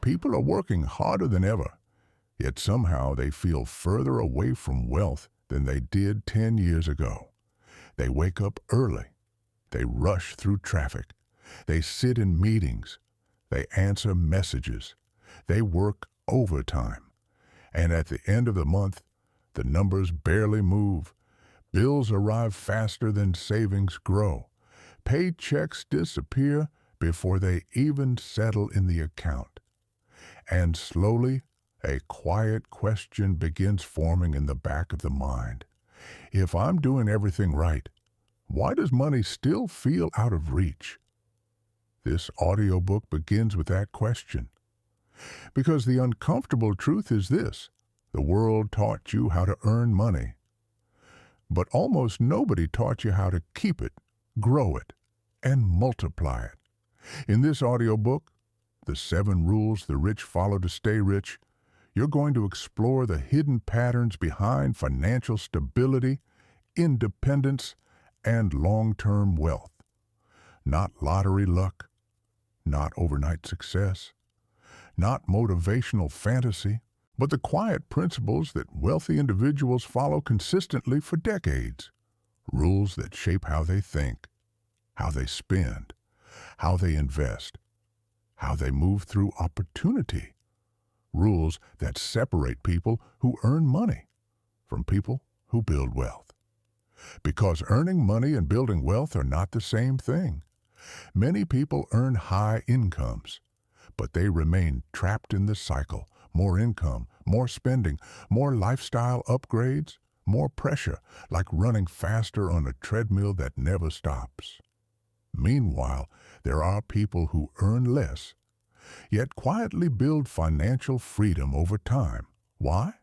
People are working harder than ever, yet somehow they feel further away from wealth than they did 10 years ago. They wake up early. They rush through traffic. They sit in meetings. They answer messages. They work overtime. And at the end of the month, the numbers barely move. Bills arrive faster than savings grow. Paychecks disappear before they even settle in the account. And slowly, a quiet question begins forming in the back of the mind. If I'm doing everything right, why does money still feel out of reach? This audiobook begins with that question. Because the uncomfortable truth is this: the world taught you how to earn money, but almost nobody taught you how to keep it, grow it, and multiply it. In this audiobook, The 7 Rules the Rich Follow to Stay Rich, you're going to explore the hidden patterns behind financial stability, independence, and long-term wealth. Not lottery luck, not overnight success, not motivational fantasy, but the quiet principles that wealthy individuals follow consistently for decades. Rules that shape how they think, how they spend, how they invest, how they move through opportunity. Rules that separate people who earn money from people who build wealth. Because earning money and building wealth are not the same thing. Many people earn high incomes, but they remain trapped in the cycle. More income, more spending, more lifestyle upgrades, more pressure, like running faster on a treadmill that never stops. Meanwhile, there are people who earn less, yet quietly build financial freedom over time. Why?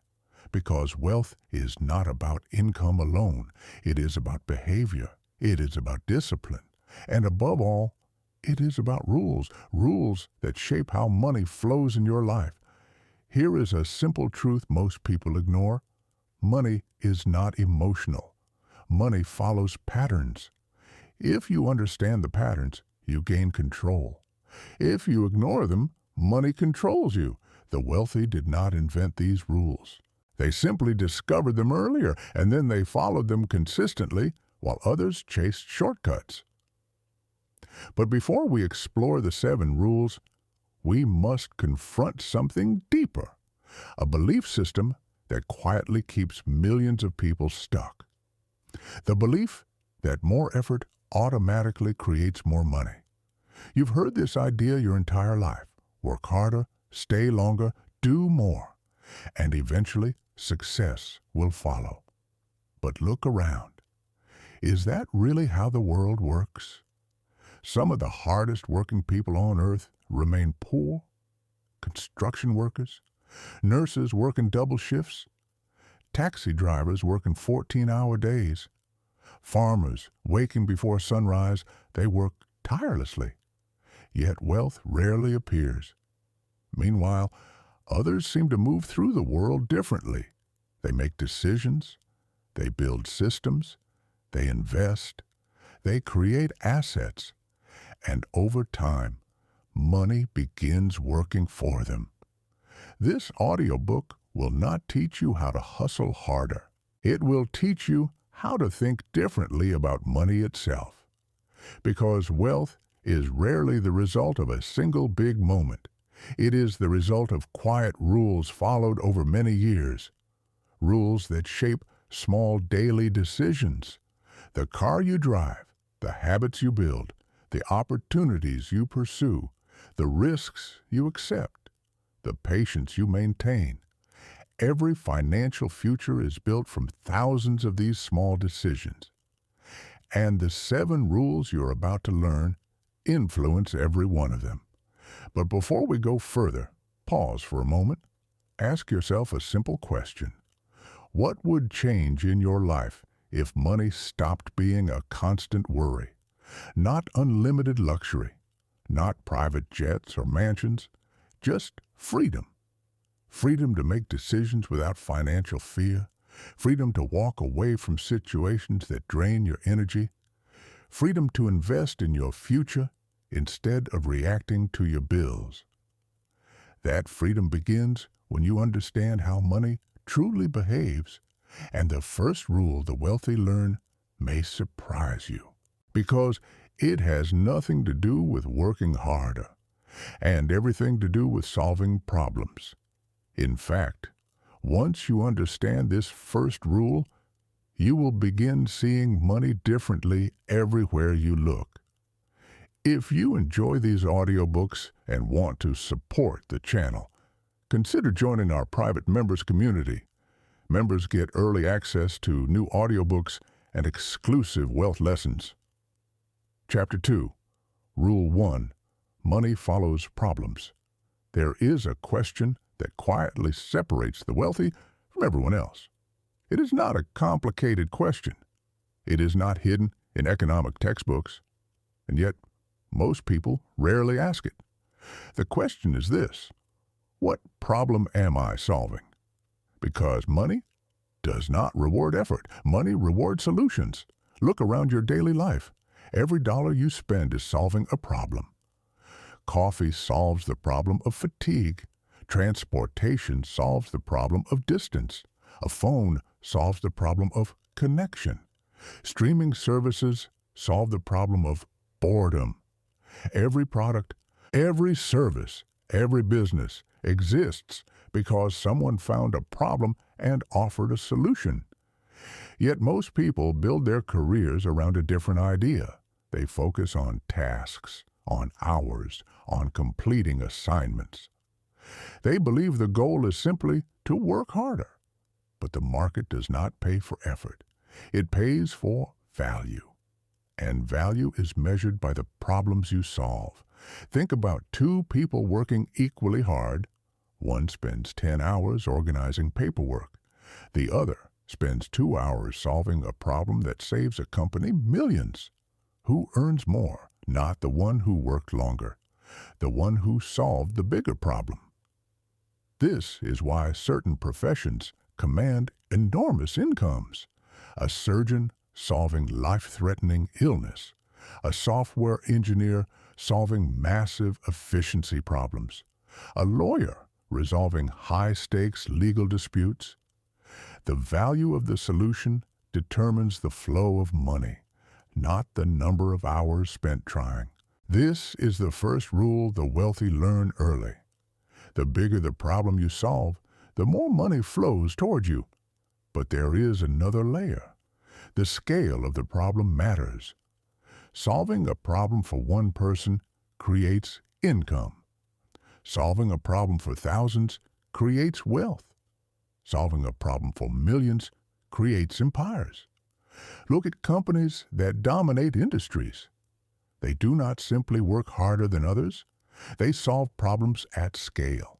Because wealth is not about income alone. It is about behavior. It is about discipline. And above all, it is about rules. Rules that shape how money flows in your life. Here is a simple truth most people ignore. Money is not emotional. Money follows patterns. If you understand the patterns, you gain control. If you ignore them, money controls you. The wealthy did not invent these rules. They simply discovered them earlier, and then they followed them consistently, while others chased shortcuts. But before we explore the 7 rules, we must confront something deeper, a belief system that quietly keeps millions of people stuck. The belief that more effort automatically creates more money. You've heard this idea your entire life. Work harder, stay longer, do more, and eventually success will follow. But look around. Is that really how the world works? Some of the hardest working people on earth remain poor. Construction workers, nurses working double shifts, taxi drivers working 14-hour days, farmers waking before sunrise, they work tirelessly. Yet wealth rarely appears. Meanwhile, others seem to move through the world differently. They make decisions, they build systems, they invest, they create assets, and over time, money begins working for them. This audiobook will not teach you how to hustle harder. It will teach you how to think differently about money itself. Because wealth is rarely the result of a single big moment. It is the result of quiet rules followed over many years. Rules that shape small daily decisions. The car you drive, the habits you build, the opportunities you pursue, the risks you accept, the patience you maintain. Every financial future is built from thousands of these small decisions. And the 7 rules you're about to learn influence every one of them. But before we go further, pause for a moment. Ask yourself a simple question. What would change in your life if money stopped being a constant worry? Not unlimited luxury, not private jets or mansions, just freedom. Freedom to make decisions without financial fear, freedom to walk away from situations that drain your energy, freedom to invest in your future instead of reacting to your bills. That freedom begins when you understand how money truly behaves, and the first rule the wealthy learn may surprise you, because it has nothing to do with working harder and everything to do with solving problems. In fact, once you understand this first rule, you will begin seeing money differently everywhere you look. If you enjoy these audiobooks and want to support the channel, consider joining our private members community. Members get early access to new audiobooks and exclusive wealth lessons. Chapter 2, Rule 1, Money Follows Problems. There is a question that quietly separates the wealthy from everyone else. It is not a complicated question. It is not hidden in economic textbooks, and yet most people rarely ask it. The question is this: what problem am I solving? Because money does not reward effort. Money rewards solutions. Look around your daily life. Every dollar you spend is solving a problem. Coffee solves the problem of fatigue. Transportation solves the problem of distance. A phone solves the problem of connection. Streaming services solve the problem of boredom. Every product, every service, every business exists because someone found a problem and offered a solution. Yet most people build their careers around a different idea. They focus on tasks, on hours, on completing assignments. They believe the goal is simply to work harder. But the market does not pay for effort. It pays for value. And value is measured by the problems you solve. Think about two people working equally hard. One spends 10 hours organizing paperwork. The other spends 2 hours solving a problem that saves a company millions. Who earns more? Not the one who worked longer, the one who solved the bigger problem. This is why certain professions command enormous incomes. A surgeon solving life-threatening illness, a software engineer solving massive efficiency problems, a lawyer resolving high-stakes legal disputes. The value of the solution determines the flow of money, not the number of hours spent trying. This is the first rule the wealthy learn early. The bigger the problem you solve, the more money flows toward you. But there is another layer. The scale of the problem matters. Solving a problem for one person creates income. Solving a problem for thousands creates wealth. Solving a problem for millions creates empires. Look at companies that dominate industries. They do not simply work harder than others. They solve problems at scale.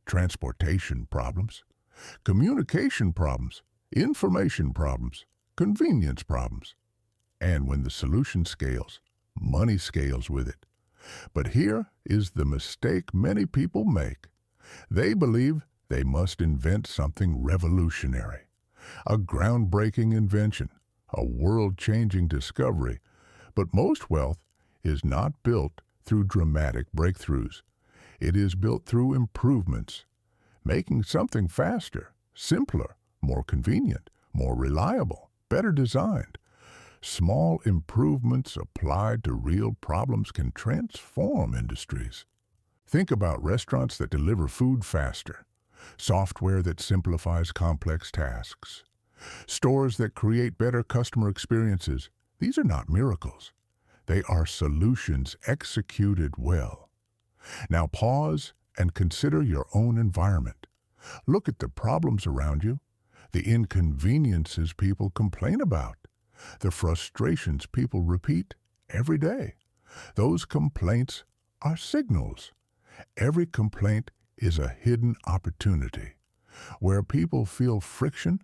Transportation problems, communication problems, information problems, convenience problems. And when the solution scales, money scales with it. But here is the mistake many people make. They believe they must invent something revolutionary, a groundbreaking invention, a world-changing discovery. But most wealth is not built through dramatic breakthroughs. It is built through improvements, making something faster, simpler, more convenient, more reliable, better designed. Small improvements applied to real problems can transform industries. Think about restaurants that deliver food faster, software that simplifies complex tasks, stores that create better customer experiences. These are not miracles. They are solutions executed well. Now pause and consider your own environment. Look at the problems around you, the inconveniences people complain about, the frustrations people repeat every day. Those complaints are signals. Every complaint is a hidden opportunity. Where people feel friction,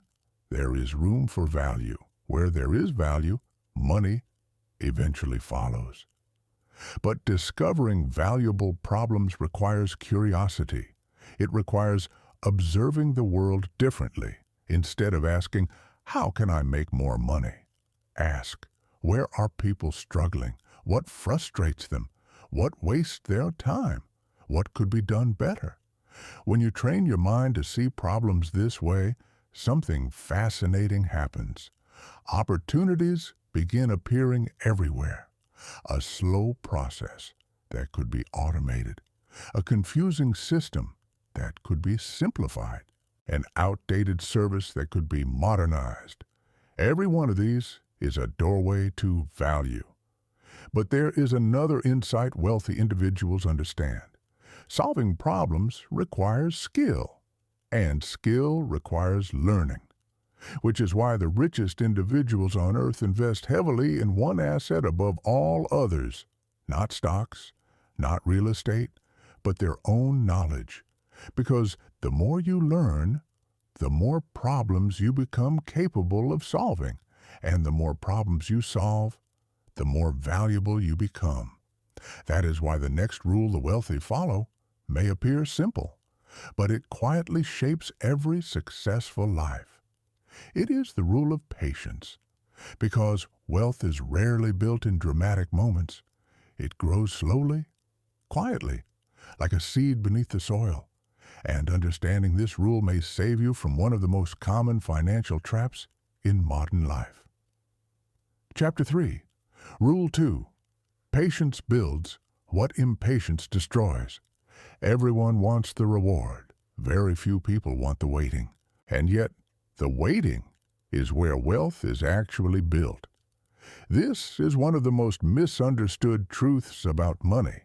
there is room for value. Where there is value, money eventually follows. But discovering valuable problems requires curiosity. It requires observing the world differently. Instead of asking, how can I make more money? Ask, where are people struggling? What frustrates them? What wastes their time? What could be done better? When you train your mind to see problems this way, something fascinating happens. Opportunities begin appearing everywhere. A slow process that could be automated. A confusing system that could be simplified. An outdated service that could be modernized. Every one of these is a doorway to value. But there is another insight wealthy individuals understand. Solving problems requires skill, and skill requires learning, which is why the richest individuals on earth invest heavily in one asset above all others, not stocks, not real estate, but their own knowledge. Because the more you learn, the more problems you become capable of solving, and the more problems you solve, the more valuable you become. That is why the next rule the wealthy follow may appear simple, but it quietly shapes every successful life. It is the rule of patience. Because wealth is rarely built in dramatic moments, it grows slowly, quietly, like a seed beneath the soil. And understanding this rule may save you from one of the most common financial traps in modern life. Chapter 3. Rule 2. Patience builds what impatience destroys. Everyone wants the reward. Very few people want the waiting. And yet, the waiting is where wealth is actually built. This is one of the most misunderstood truths about money.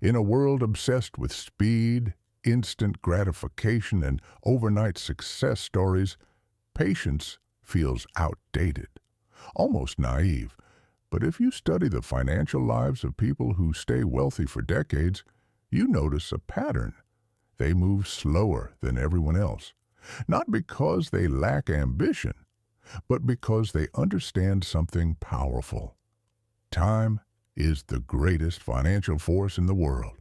In a world obsessed with speed, instant gratification, and overnight success stories, patience feels outdated, almost naive. But if you study the financial lives of people who stay wealthy for decades, you notice a pattern. They move slower than everyone else, not because they lack ambition, but because they understand something powerful. Time is the greatest financial force in the world.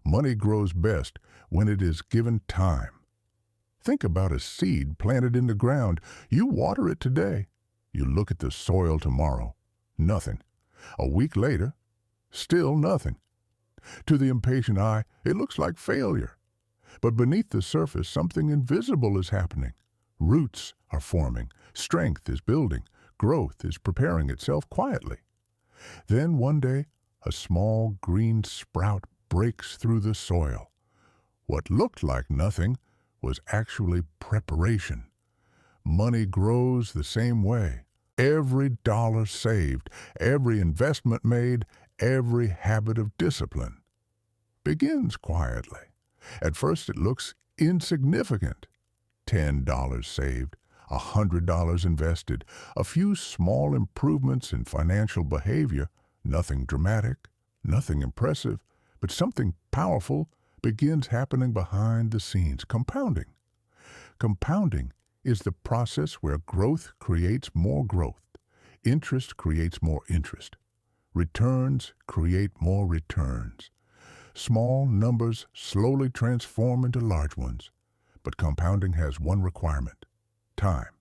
Money grows best when it is given time. Think about a seed planted in the ground. You water it today. You look at the soil tomorrow. Nothing. A week later, still nothing. To the impatient eye, it looks like failure. But beneath the surface, something invisible is happening. Roots are forming. Strength is building. Growth is preparing itself quietly. Then one day, a small green sprout breaks through the soil. What looked like nothing was actually preparation. Money grows the same way. Every dollar saved, every investment made, every habit of discipline begins quietly. At first it looks insignificant. $10 saved, $100 invested, a few small improvements in financial behavior, nothing dramatic, nothing impressive, but something powerful begins happening behind the scenes, compounding. Compounding is the process where growth creates more growth. Interest creates more interest. Returns create more returns. Small numbers slowly transform into large ones. But compounding has one requirement: time.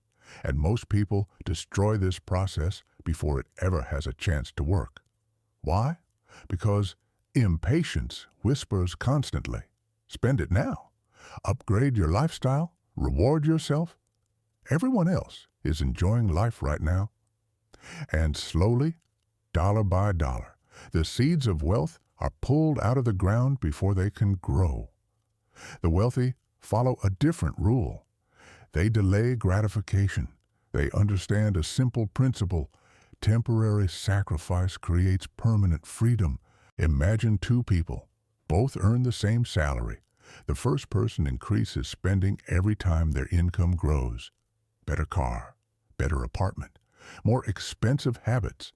And most people destroy this process before it ever has a chance to work. Why? Because impatience whispers constantly. Spend it now. Upgrade your lifestyle. Reward yourself. Everyone else is enjoying life right now. And slowly, dollar by dollar, the seeds of wealth are pulled out of the ground before they can grow. The wealthy follow a different rule. They delay gratification. They understand a simple principle: temporary sacrifice creates permanent freedom. Imagine two people. Both earn the same salary. The first person increases spending every time their income grows. Better car, better apartment, more expensive habits.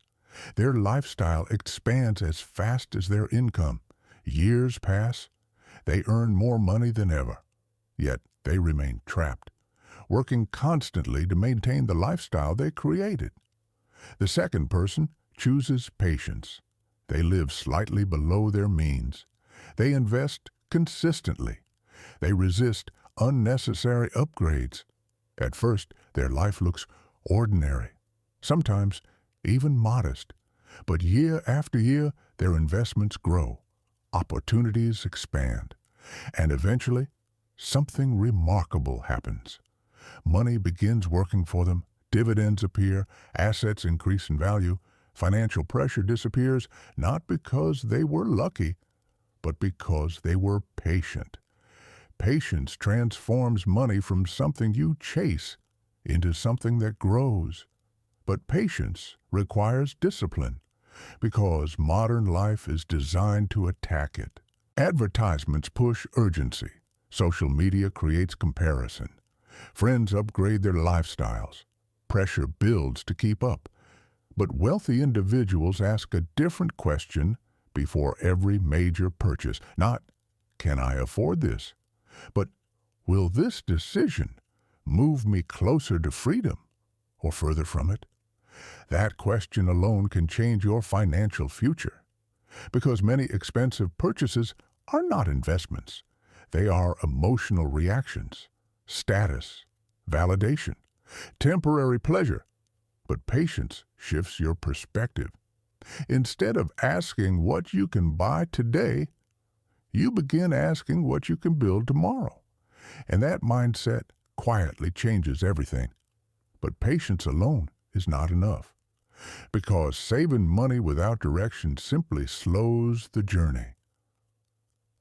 Their lifestyle expands as fast as their income. Years pass. They earn more money than ever. Yet they remain trapped, working constantly to maintain the lifestyle they created. The second person chooses patience. They live slightly below their means. They invest consistently. They resist unnecessary upgrades. At first, their life looks ordinary, sometimes even modest. But year after year, their investments grow. Opportunities expand. And eventually, something remarkable happens. Money begins working for them, dividends appear, assets increase in value, financial pressure disappears, not because they were lucky, but because they were patient. Patience transforms money from something you chase into something that grows. But patience requires discipline, because modern life is designed to attack it. Advertisements push urgency. Social media creates comparison. Friends upgrade their lifestyles. Pressure builds to keep up. But wealthy individuals ask a different question before every major purchase. Not, can I afford this? But, will this decision move me closer to freedom or further from it? That question alone can change your financial future, because many expensive purchases are not investments. They are emotional reactions, status, validation, temporary pleasure. But patience shifts your perspective. Instead of asking what you can buy today, you begin asking what you can build tomorrow. And that mindset quietly changes everything. But patience alone is not enough, because saving money without direction simply slows the journey.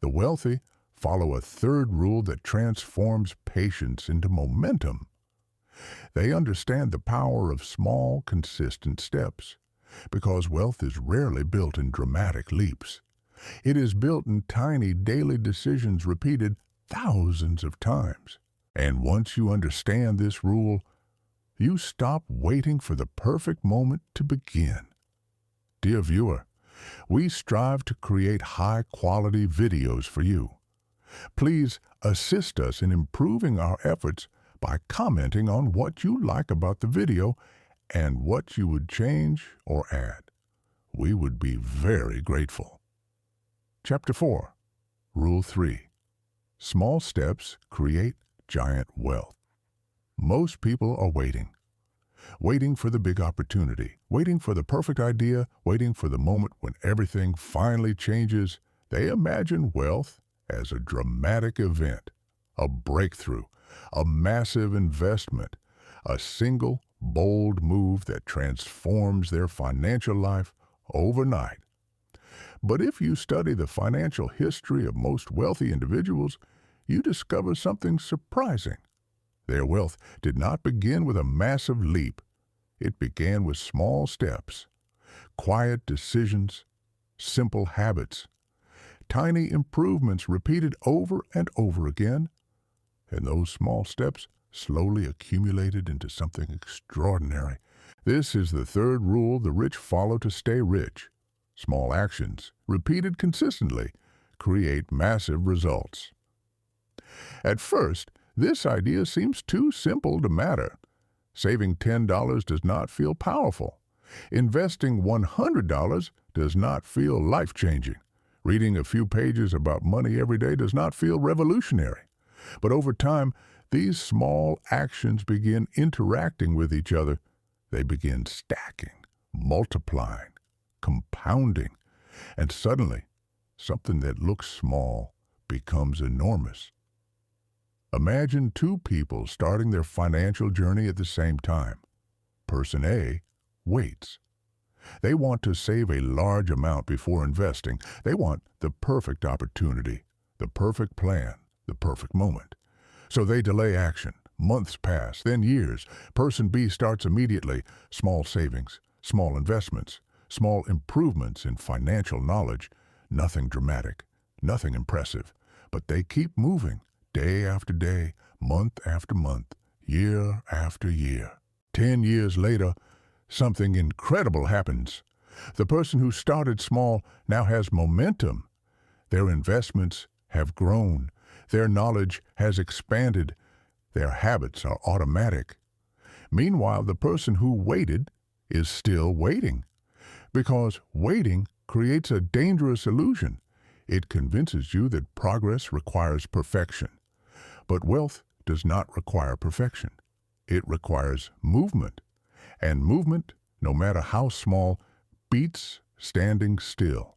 The wealthy follow a third rule that transforms patience into momentum. They understand the power of small, consistent steps, because wealth is rarely built in dramatic leaps. It is built in tiny daily decisions repeated thousands of times. And once you understand this rule, you stop waiting for the perfect moment to begin. Dear viewer, we strive to create high-quality videos for you. Please assist us in improving our efforts by commenting on what you like about the video and what you would change or add. We would be very grateful. Chapter 4, Rule 3. Small steps create giant wealth. Most people are waiting for the big opportunity, waiting for the perfect idea, waiting for the moment when everything finally changes. They imagine wealth as a dramatic event, a breakthrough, a massive investment, a single, bold move that transforms their financial life overnight. But if you study the financial history of most wealthy individuals, you discover something surprising. Their wealth did not begin with a massive leap. It began with small steps, quiet decisions, simple habits, tiny improvements repeated over and over again, and those small steps slowly accumulated into something extraordinary. This is the third rule the rich follow to stay rich. Small actions, repeated consistently, create massive results. At first, this idea seems too simple to matter. Saving $10 does not feel powerful. Investing $100 does not feel life-changing. Reading a few pages about money every day does not feel revolutionary. But over time, these small actions begin interacting with each other. They begin stacking, multiplying, compounding, and suddenly, something that looks small becomes enormous. Imagine two people starting their financial journey at the same time. Person A waits. They want to save a large amount before investing. They want the perfect opportunity, the perfect plan, the perfect moment. So they delay action. Months pass, then years. Person B starts immediately. Small savings, small investments, small improvements in financial knowledge. Nothing dramatic, nothing impressive. But they keep moving, day after day, month after month, year after year. 10 years later, something incredible happens. The person who started small now has momentum. Their investments have grown. Their knowledge has expanded. Their habits are automatic. Meanwhile, the person who waited is still waiting, because waiting creates a dangerous illusion. It convinces you that progress requires perfection. But wealth does not require perfection. It requires movement. And movement, no matter how small, beats standing still.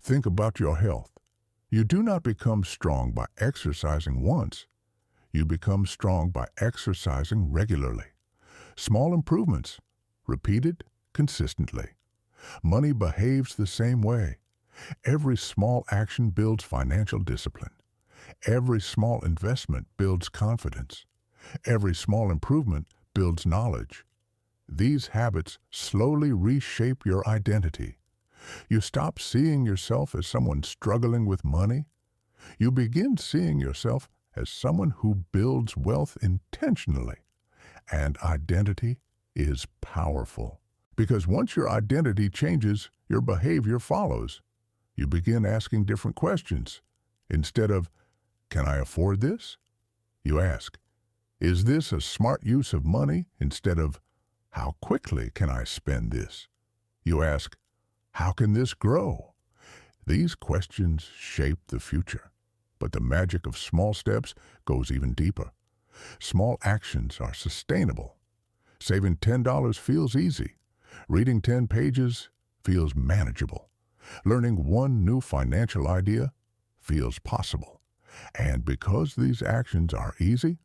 Think about your health. You do not become strong by exercising once. You become strong by exercising regularly. Small improvements, repeated consistently. Money behaves the same way. Every small action builds financial discipline. Every small investment builds confidence. Every small improvement builds knowledge. These habits slowly reshape your identity. You stop seeing yourself as someone struggling with money. You begin seeing yourself as someone who builds wealth intentionally. And identity is powerful. Because once your identity changes, your behavior follows. You begin asking different questions. Instead of, "Can I afford this?" you ask, "Is this a smart use of money?" Instead of, "How quickly can I spend this?" you ask, "How can this grow?" These questions shape the future. But the magic of small steps goes even deeper. Small actions are sustainable. Saving $10 feels easy. Reading 10 pages feels manageable. Learning one new financial idea feels possible. And because these actions are easy,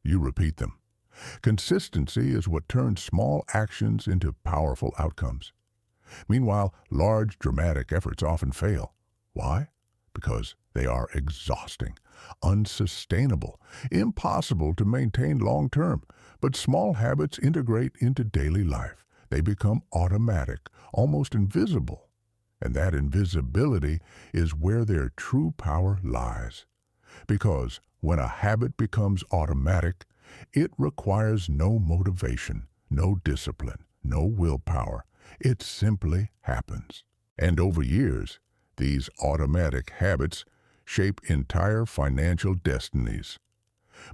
you repeat them. Consistency is what turns small actions into powerful outcomes. Meanwhile, large, dramatic efforts often fail. Why? Because they are exhausting, unsustainable, impossible to maintain long term. But small habits integrate into daily life. They become automatic, almost invisible. And that invisibility is where their true power lies. Because when a habit becomes automatic, it requires no motivation, no discipline, no willpower. It simply happens. And over years, these automatic habits shape entire financial destinies.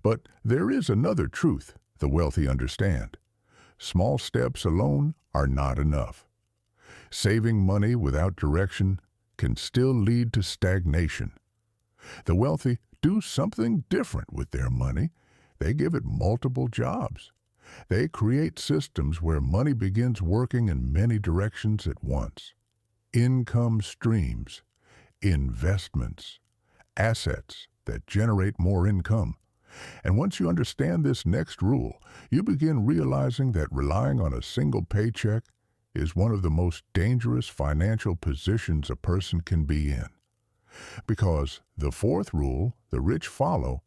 But there is another truth the wealthy understand. Small steps alone are not enough. Saving money without direction can still lead to stagnation. The wealthy do something different with their money. They give it multiple jobs. They create systems where money begins working in many directions at once. Income streams, investments, assets that generate more income. And once you understand this next rule, you begin realizing that relying on a single paycheck is one of the most dangerous financial positions a person can be in. Because the fourth rule, the rich follow,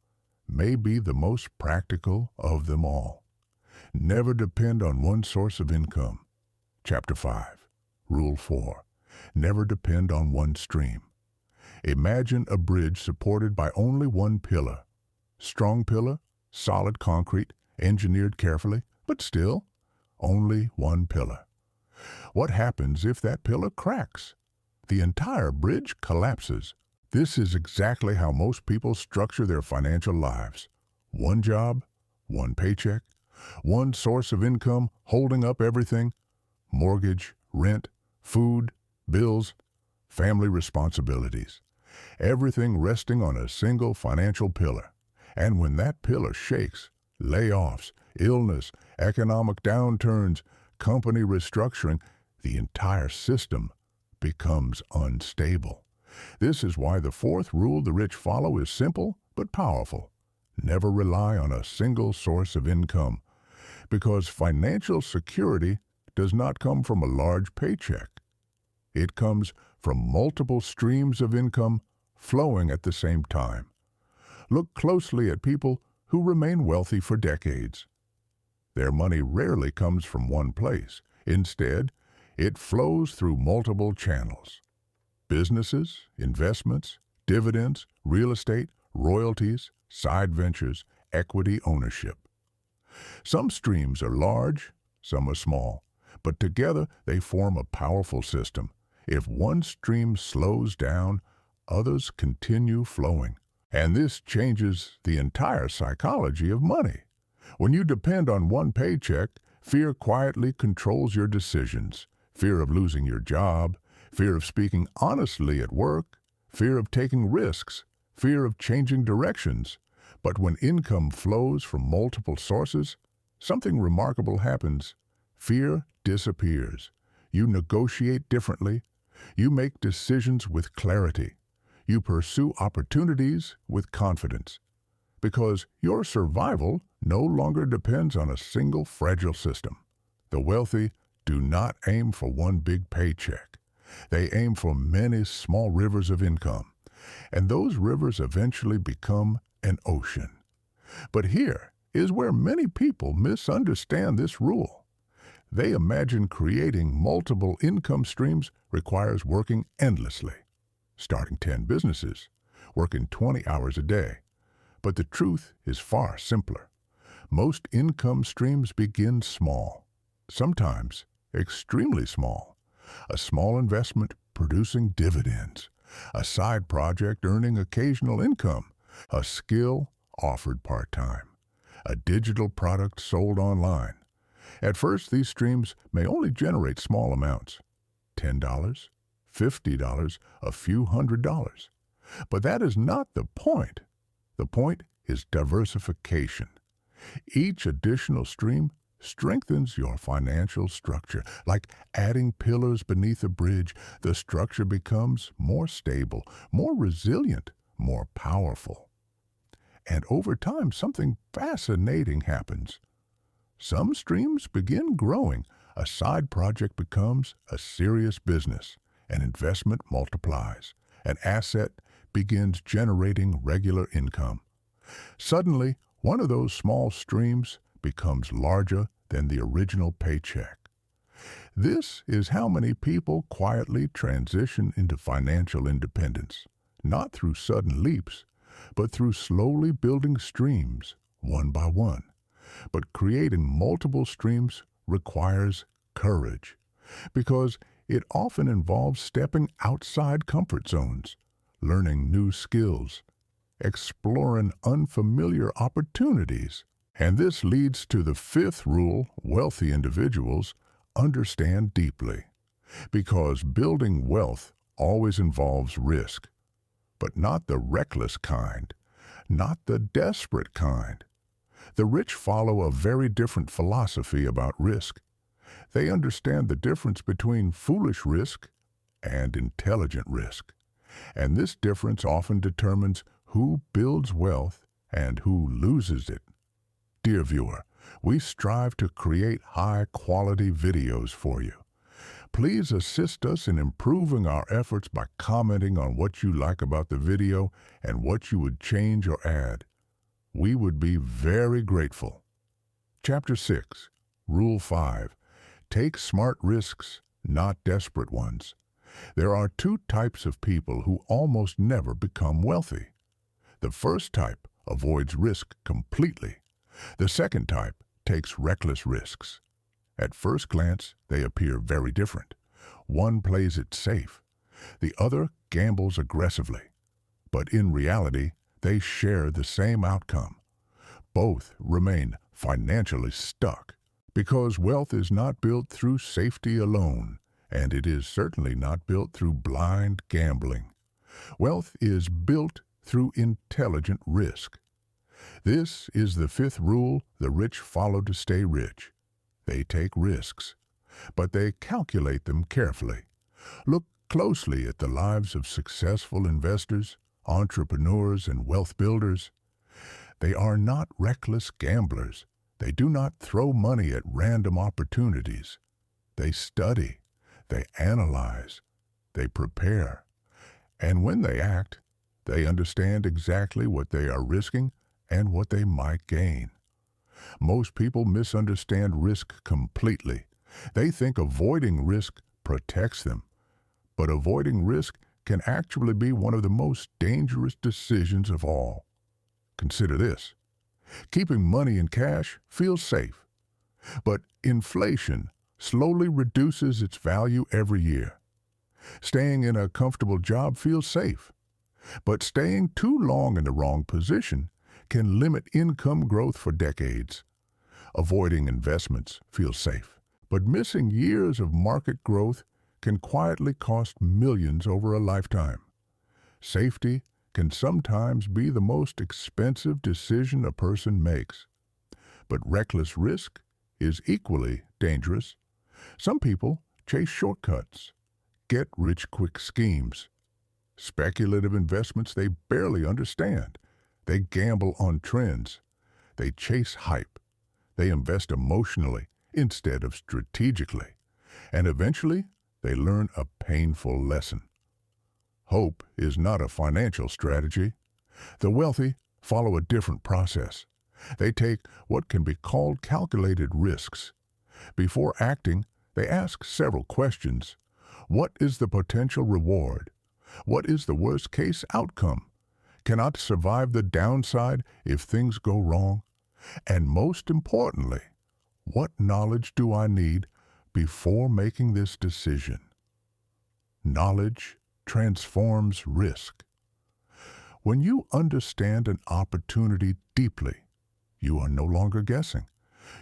may be the most practical of them all. Never depend on one source of income. Chapter 5, Rule 4. Never depend on one stream. Imagine a bridge supported by only one pillar. Strong pillar, solid concrete, engineered carefully, but still, only one pillar. What happens if that pillar cracks? The entire bridge collapses. This is exactly how most people structure their financial lives. One job, one paycheck, one source of income holding up everything. Mortgage, rent, food, bills, family responsibilities. Everything resting on a single financial pillar. And when that pillar shakes, layoffs, illness, economic downturns, company restructuring, the entire system becomes unstable. This is why the fourth rule the rich follow is simple but powerful. Never rely on a single source of income, because financial security does not come from a large paycheck. It comes from multiple streams of income flowing at the same time. Look closely at people who remain wealthy for decades. Their money rarely comes from one place. Instead, it flows through multiple channels. Businesses, investments, dividends, real estate, royalties, side ventures, equity ownership. Some streams are large, some are small, but together they form a powerful system. If one stream slows down, others continue flowing. And this changes the entire psychology of money. When you depend on one paycheck, fear quietly controls your decisions. Fear of losing your job, fear of speaking honestly at work, fear of taking risks, fear of changing directions. But when income flows from multiple sources, something remarkable happens. Fear disappears. You negotiate differently. You make decisions with clarity. You pursue opportunities with confidence because your survival no longer depends on a single fragile system. The wealthy do not aim for one big paycheck. They aim for many small rivers of income, and those rivers eventually become an ocean. But here is where many people misunderstand this rule. They imagine creating multiple income streams requires working endlessly, starting 10 businesses, working 20 hours a day. But the truth is far simpler. Most income streams begin small, sometimes extremely small. A small investment producing dividends, a side project earning occasional income, a skill offered part-time, a digital product sold online. At first, these streams may only generate small amounts, $10, $50, a few $100s. But that is not the point. The point is diversification. Each additional stream strengthens your financial structure. Like adding pillars beneath a bridge, the structure becomes more stable, more resilient, more powerful. And over time, something fascinating happens. Some streams begin growing. A side project becomes a serious business. An investment multiplies. An asset begins generating regular income. Suddenly, one of those small streams becomes larger than the original paycheck. This is how many people quietly transition into financial independence, not through sudden leaps, but through slowly building streams, one by one. But creating multiple streams requires courage, because it often involves stepping outside comfort zones, learning new skills, exploring unfamiliar opportunities. And this leads to the fifth rule wealthy individuals understand deeply, because building wealth always involves risk, but not the reckless kind, not the desperate kind. The rich follow a very different philosophy about risk. They understand the difference between foolish risk and intelligent risk, and this difference often determines who builds wealth and who loses it. Dear viewer, we strive to create high-quality videos for you. Please assist us in improving our efforts by commenting on what you like about the video and what you would change or add. We would be very grateful. Chapter 6, Rule 5. Take smart risks, not desperate ones. There are two types of people who almost never become wealthy. The first type avoids risk completely. The second type takes reckless risks. At first glance, they appear very different. One plays it safe. The other gambles aggressively. But in reality, they share the same outcome. Both remain financially stuck, because wealth is not built through safety alone, and it is certainly not built through blind gambling. Wealth is built through intelligent risk. This is the fifth rule the rich follow to stay rich. They take risks, but they calculate them carefully. Look closely at the lives of successful investors, entrepreneurs, and wealth builders. They are not reckless gamblers. They do not throw money at random opportunities. They study, they analyze, they prepare. And when they act, they understand exactly what they are risking and what they might gain. Most people misunderstand risk completely. They think avoiding risk protects them. But avoiding risk can actually be one of the most dangerous decisions of all. Consider this. Keeping money in cash feels safe, but inflation slowly reduces its value every year. Staying in a comfortable job feels safe, but staying too long in the wrong position can limit income growth for decades. Avoiding investments feels safe, but missing years of market growth can quietly cost millions over a lifetime. Safety can sometimes be the most expensive decision a person makes, but reckless risk is equally dangerous. Some people chase shortcuts, get-rich-quick schemes, speculative investments they barely understand. They gamble on trends. They chase hype. They invest emotionally instead of strategically. And eventually, they learn a painful lesson. Hope is not a financial strategy. The wealthy follow a different process. They take what can be called calculated risks. Before acting, they ask several questions. What is the potential reward? What is the worst-case outcome? Can I survive the downside if things go wrong? And most importantly, what knowledge do I need before making this decision? Knowledge transforms risk. When you understand an opportunity deeply, you are no longer guessing.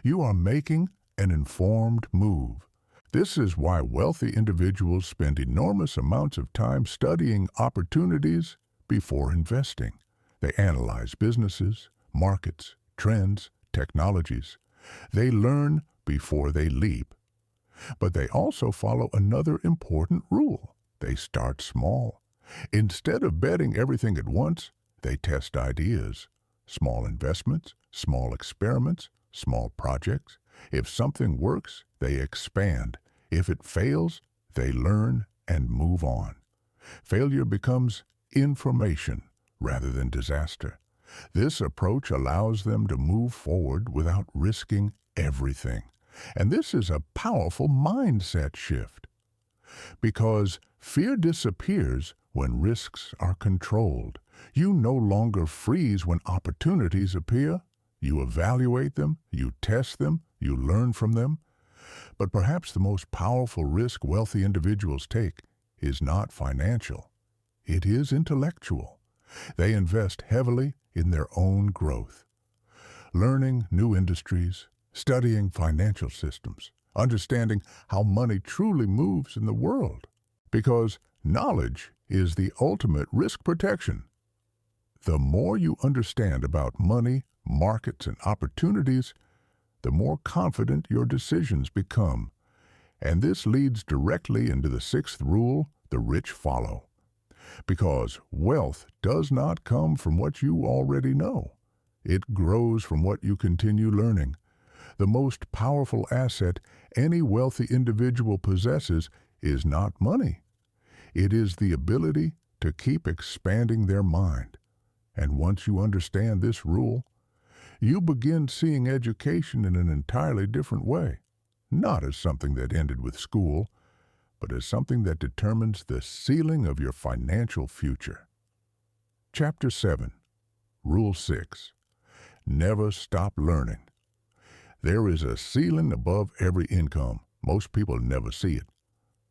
You are making an informed move. This is why wealthy individuals spend enormous amounts of time studying opportunities before investing. They analyze businesses, markets, trends, technologies. They learn before they leap. But they also follow another important rule. They start small. Instead of betting everything at once, they test ideas. Small investments, small experiments, small projects. If something works, they expand. If it fails, they learn and move on. Failure becomes information rather than disaster. This approach allows them to move forward without risking everything. And this is a powerful mindset shift. Because fear disappears when risks are controlled. You no longer freeze when opportunities appear. You evaluate them, you test them, you learn from them. But perhaps the most powerful risk wealthy individuals take is not financial. It is intellectual. They invest heavily in their own growth. Learning new industries, studying financial systems, understanding how money truly moves in the world. Because knowledge is the ultimate risk protection. The more you understand about money, markets, and opportunities, the more confident your decisions become. And this leads directly into the sixth rule, the rich follow. Because wealth does not come from what you already know. It grows from what you continue learning. The most powerful asset any wealthy individual possesses is not money. It is the ability to keep expanding their mind. And once you understand this rule, you begin seeing education in an entirely different way, not as something that ended with school, but as something that determines the ceiling of your financial future. Chapter 7, Rule 6. Never stop learning. There is a ceiling above every income. Most people never see it,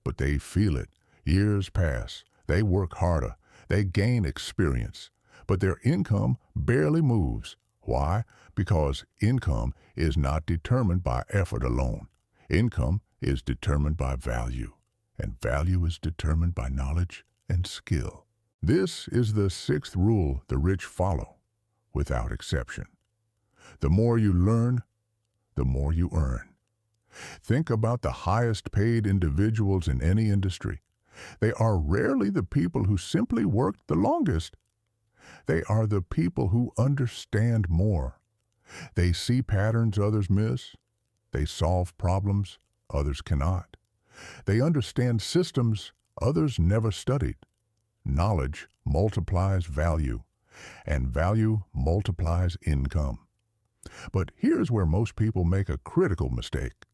but they feel it. Years pass. They work harder. They gain experience, but their income barely moves. Why? Because income is not determined by effort alone. Income is determined by value, and value is determined by knowledge and skill. This is the sixth rule the rich follow, without exception. The more you learn, the more you earn. Think about the highest paid individuals in any industry. They are rarely the people who simply worked the longest. They are the people who understand more. They see patterns others miss. They solve problems others cannot. They understand systems others never studied. Knowledge multiplies value, and value multiplies income. But here's where most people make a critical mistake.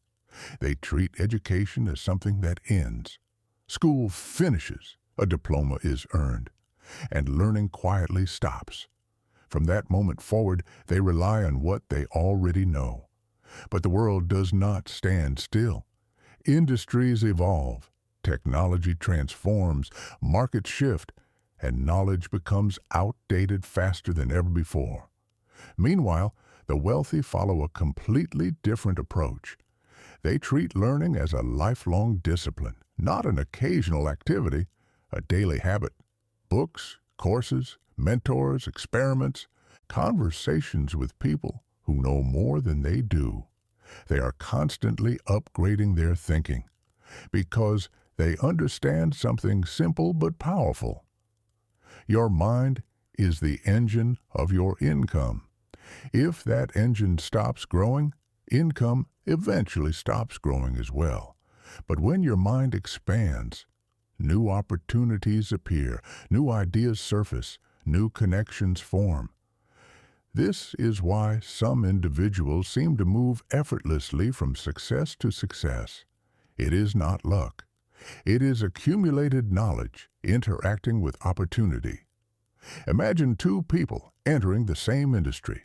They treat education as something that ends. School finishes, a diploma is earned, and learning quietly stops. From that moment forward, they rely on what they already know. But the world does not stand still. Industries evolve, technology transforms, markets shift, and knowledge becomes outdated faster than ever before. Meanwhile, the wealthy follow a completely different approach. They treat learning as a lifelong discipline, not an occasional activity, a daily habit. Books, courses, mentors, experiments, conversations with people who know more than they do. They are constantly upgrading their thinking because they understand something simple but powerful. Your mind is the engine of your income. If that engine stops growing, income eventually stops growing as well. But when your mind expands, new opportunities appear, new ideas surface, new connections form. This is why some individuals seem to move effortlessly from success to success. It is not luck. It is accumulated knowledge interacting with opportunity. Imagine two people entering the same industry.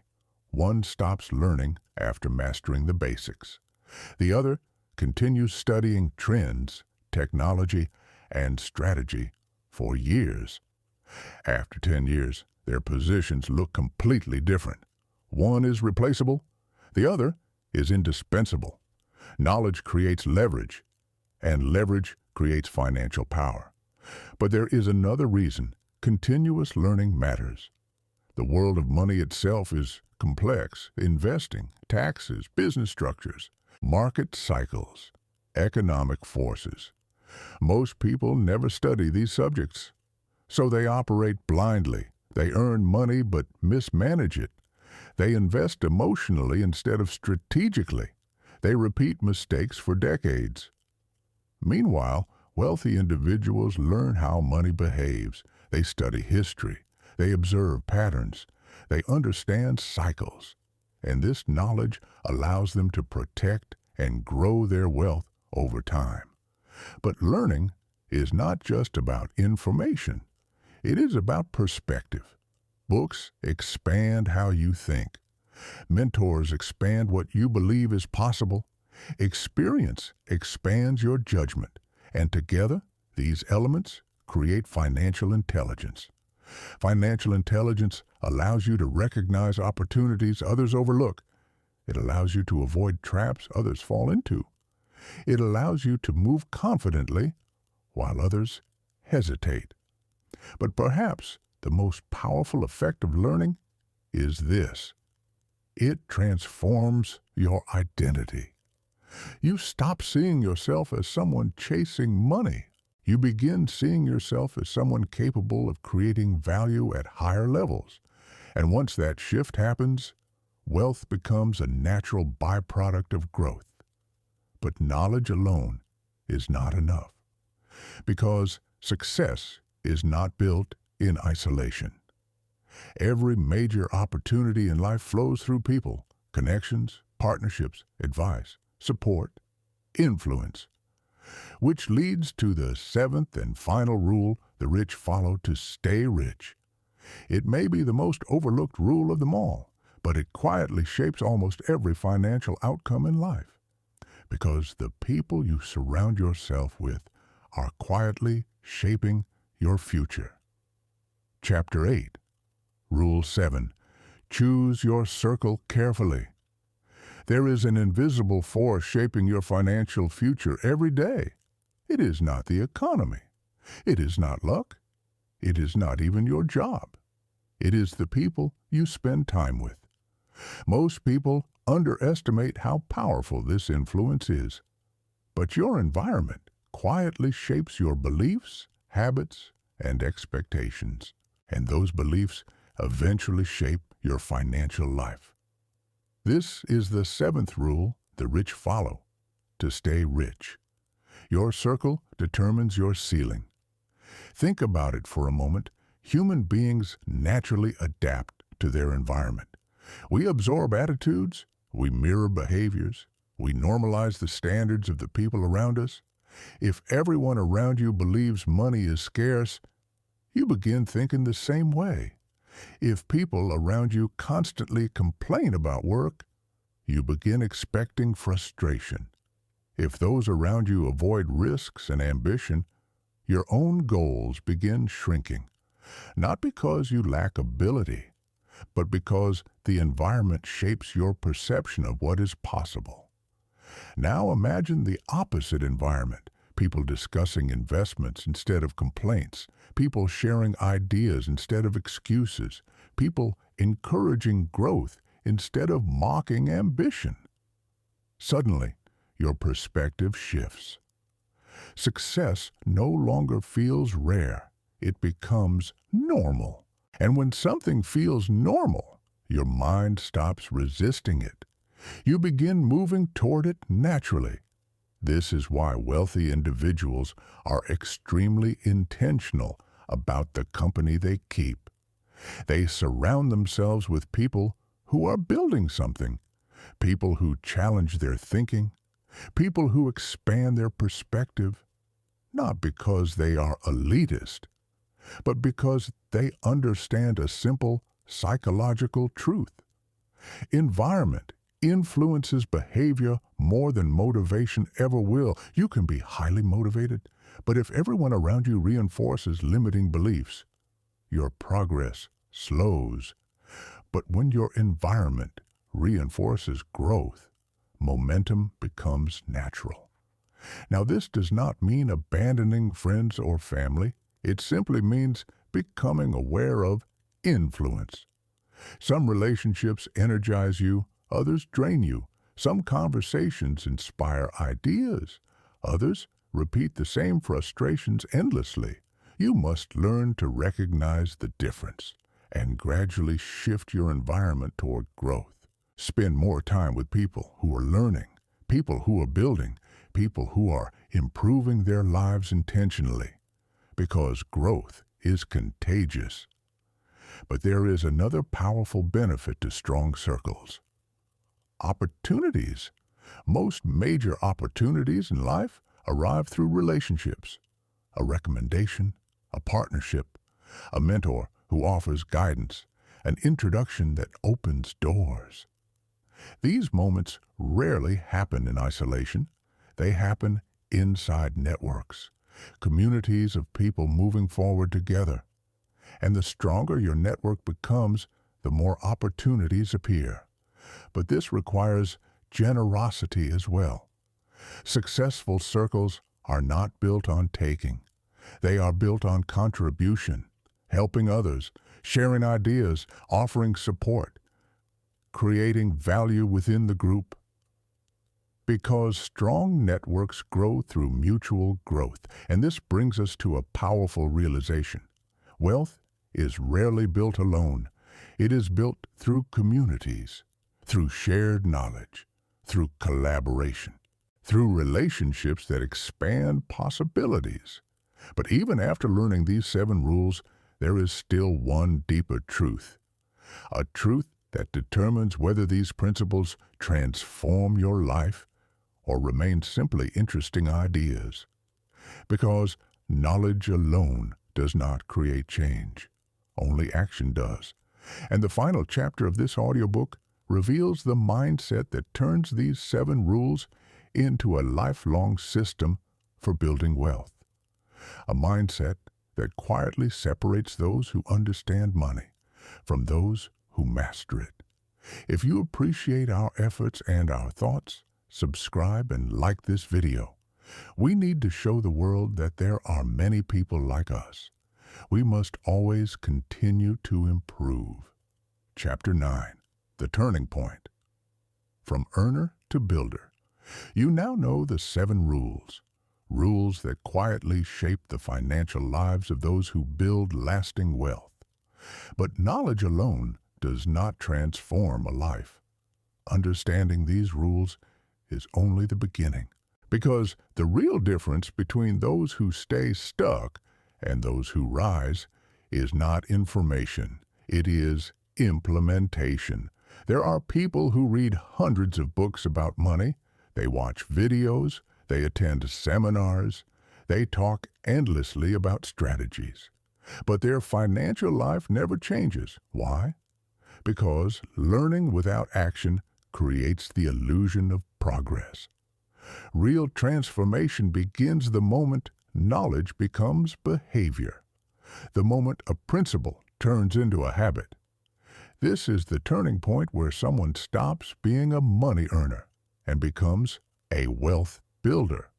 One stops learning after mastering the basics. The other continues studying trends, technology, and strategy for years. After 10 years, their positions look completely different. One is replaceable, the other is indispensable. Knowledge creates leverage, and leverage creates financial power. But there is another reason continuous learning matters. The world of money itself is complex: investing, taxes, business structures, market cycles, economic forces. Most people never study these subjects, so they operate blindly. They earn money but mismanage it. They invest emotionally instead of strategically. They repeat mistakes for decades. Meanwhile, wealthy individuals learn how money behaves. They study history. They observe patterns. They understand cycles. And this knowledge allows them to protect and grow their wealth over time. But learning is not just about information. It is about perspective. Books expand how you think. Mentors expand what you believe is possible. Experience expands your judgment. And together, these elements create financial intelligence. Financial intelligence allows you to recognize opportunities others overlook. It allows you to avoid traps others fall into. It allows you to move confidently while others hesitate. But perhaps the most powerful effect of learning is this: it transforms your identity. You stop seeing yourself as someone chasing money. You begin seeing yourself as someone capable of creating value at higher levels. And once that shift happens, wealth becomes a natural byproduct of growth. But knowledge alone is not enough, because success is not built in isolation. Every major opportunity in life flows through people, connections, partnerships, advice, support, influence, which leads to the seventh and final rule the rich follow to stay rich. It may be the most overlooked rule of them all, but it quietly shapes almost every financial outcome in life, because the people you surround yourself with are quietly shaping your future. Chapter 8, Rule 7. Choose your circle carefully. There is an invisible force shaping your financial future every day. It is not the economy. It is not luck. It is not even your job. It is the people you spend time with. Most people underestimate how powerful this influence is. But your environment quietly shapes your beliefs, habits, and expectations. And those beliefs eventually shape your financial life. This is the seventh rule the rich follow to stay rich. Your circle determines your ceiling. Think about it for a moment. Human beings naturally adapt to their environment. We absorb attitudes, we mirror behaviors, we normalize the standards of the people around us. If everyone around you believes money is scarce, you begin thinking the same way. If people around you constantly complain about work, you begin expecting frustration. If those around you avoid risks and ambition, your own goals begin shrinking. Not because you lack ability, but because the environment shapes your perception of what is possible. Now imagine the opposite environment. People discussing investments instead of complaints. People sharing ideas instead of excuses. People encouraging growth instead of mocking ambition. Suddenly, your perspective shifts. Success no longer feels rare. it becomes normal. And when something feels normal, your mind stops resisting it. You begin moving toward it naturally. This is why wealthy individuals are extremely intentional about the company they keep. They surround themselves with people who are building something, people who challenge their thinking, people who expand their perspective, not because they are elitist, but because they understand a simple psychological truth. Environment influences behavior more than motivation ever will. You can be highly motivated, but if everyone around you reinforces limiting beliefs, your progress slows. But when your environment reinforces growth, momentum becomes natural. Now, this does not mean abandoning friends or family. It simply means becoming aware of influence. Some relationships energize you, others drain you. Some conversations inspire ideas, others repeat the same frustrations endlessly. You must learn to recognize the difference and gradually shift your environment toward growth. Spend more time with people who are learning, people who are building, people who are improving their lives intentionally, because growth is contagious. But there is another powerful benefit to strong circles. Opportunities. Most major opportunities in life arrive through relationships. A recommendation, a partnership, a mentor who offers guidance, an introduction that opens doors. These moments rarely happen in isolation. They happen inside networks, communities of people moving forward together. And the stronger your network becomes, the more opportunities appear. But this requires generosity as well. Successful circles are not built on taking. They are built on contribution, helping others, sharing ideas, offering support, creating value within the group. Because strong networks grow through mutual growth, and this brings us to a powerful realization. Wealth is rarely built alone. It is built through communities, through shared knowledge, through collaboration, through relationships that expand possibilities. But even after learning these 7 rules, there is still one deeper truth. A truth that determines whether these principles transform your life or remain simply interesting ideas. Because knowledge alone does not create change. Only action does. And the final chapter of this audiobook reveals the mindset that turns these 7 rules into a lifelong system for building wealth. A mindset that quietly separates those who understand money from those who master it. If you appreciate our efforts and our thoughts, subscribe and like this video. We need to show the world that there are many people like us. We must always continue to improve. Chapter 9. The Turning Point. From Earner to Builder. You now know the 7 rules. Rules that quietly shape the financial lives of those who build lasting wealth. But knowledge alone does not transform a life. Understanding these rules is only the beginning, because the real difference between those who stay stuck and those who rise is not information, it is implementation. There are people who read hundreds of books about money, they watch videos, they attend seminars, they talk endlessly about strategies. But their financial life never changes. Why? Because learning without action creates the illusion of progress. Real transformation begins the moment knowledge becomes behavior, the moment a principle turns into a habit. This is the turning point where someone stops being a money earner and becomes a wealth builder.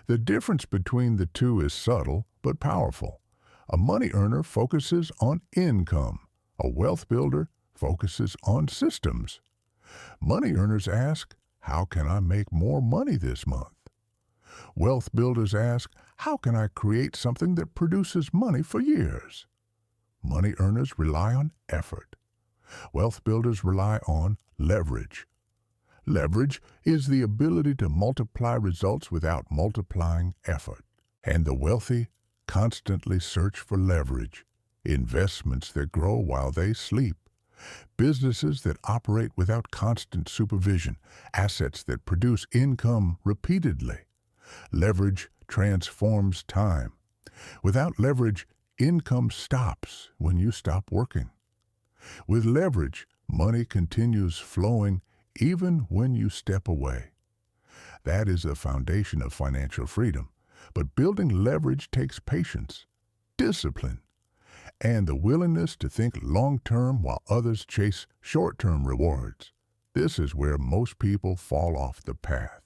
The difference between the two is subtle but powerful. A money earner focuses on income. A wealth builder focuses on systems. Money earners ask, how can I make more money this month? Wealth builders ask, How can I create something that produces money for years? Money earners rely on effort. Wealth builders rely on leverage. Leverage is the ability to multiply results without multiplying effort. And the wealthy constantly search for leverage, investments that grow while they sleep, businesses that operate without constant supervision, assets that produce income repeatedly. Leverage transforms time. Without leverage, income stops when you stop working. With leverage, money continues flowing even when you step away. That is the foundation of financial freedom. But building leverage takes patience, discipline, and the willingness to think long-term while others chase short-term rewards. This is where most people fall off the path.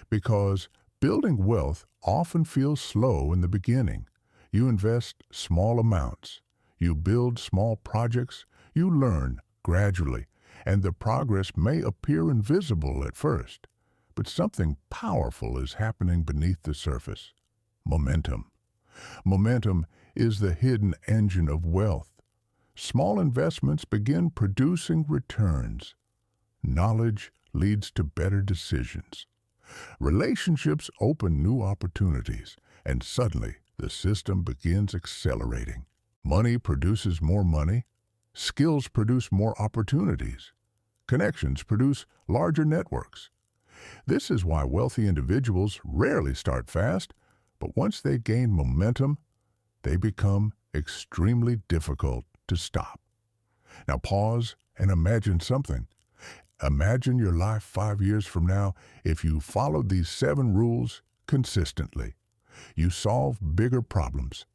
Because building wealth often feels slow in the beginning. You invest small amounts. You build small projects. You learn gradually, and the progress may appear invisible at first. But something powerful is happening beneath the surface. Momentum. Momentum is the hidden engine of wealth. Small investments begin producing returns. Knowledge leads to better decisions. Relationships open new opportunities, and suddenly the system begins accelerating. Money produces more money. Skills produce more opportunities. Connections produce larger networks. This is why wealthy individuals rarely start fast, but once they gain momentum, they become extremely difficult to stop. Now pause and imagine something. Imagine your life 5 years from now if you followed these 7 rules consistently. You solve bigger problems.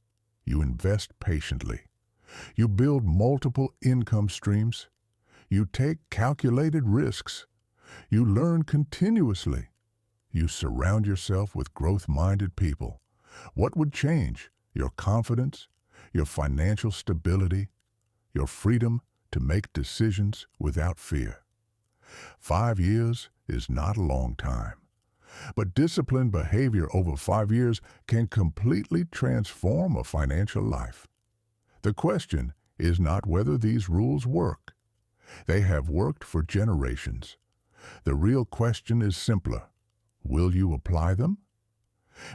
You invest patiently. You build multiple income streams. You take calculated risks. You learn continuously. You surround yourself with growth-minded people. What would change? Your confidence, your financial stability, your freedom to make decisions without fear. 5 years is not a long time, but disciplined behavior over 5 years can completely transform a financial life. The question is not whether these rules work. They have worked for generations. The real question is simpler. Will you apply them?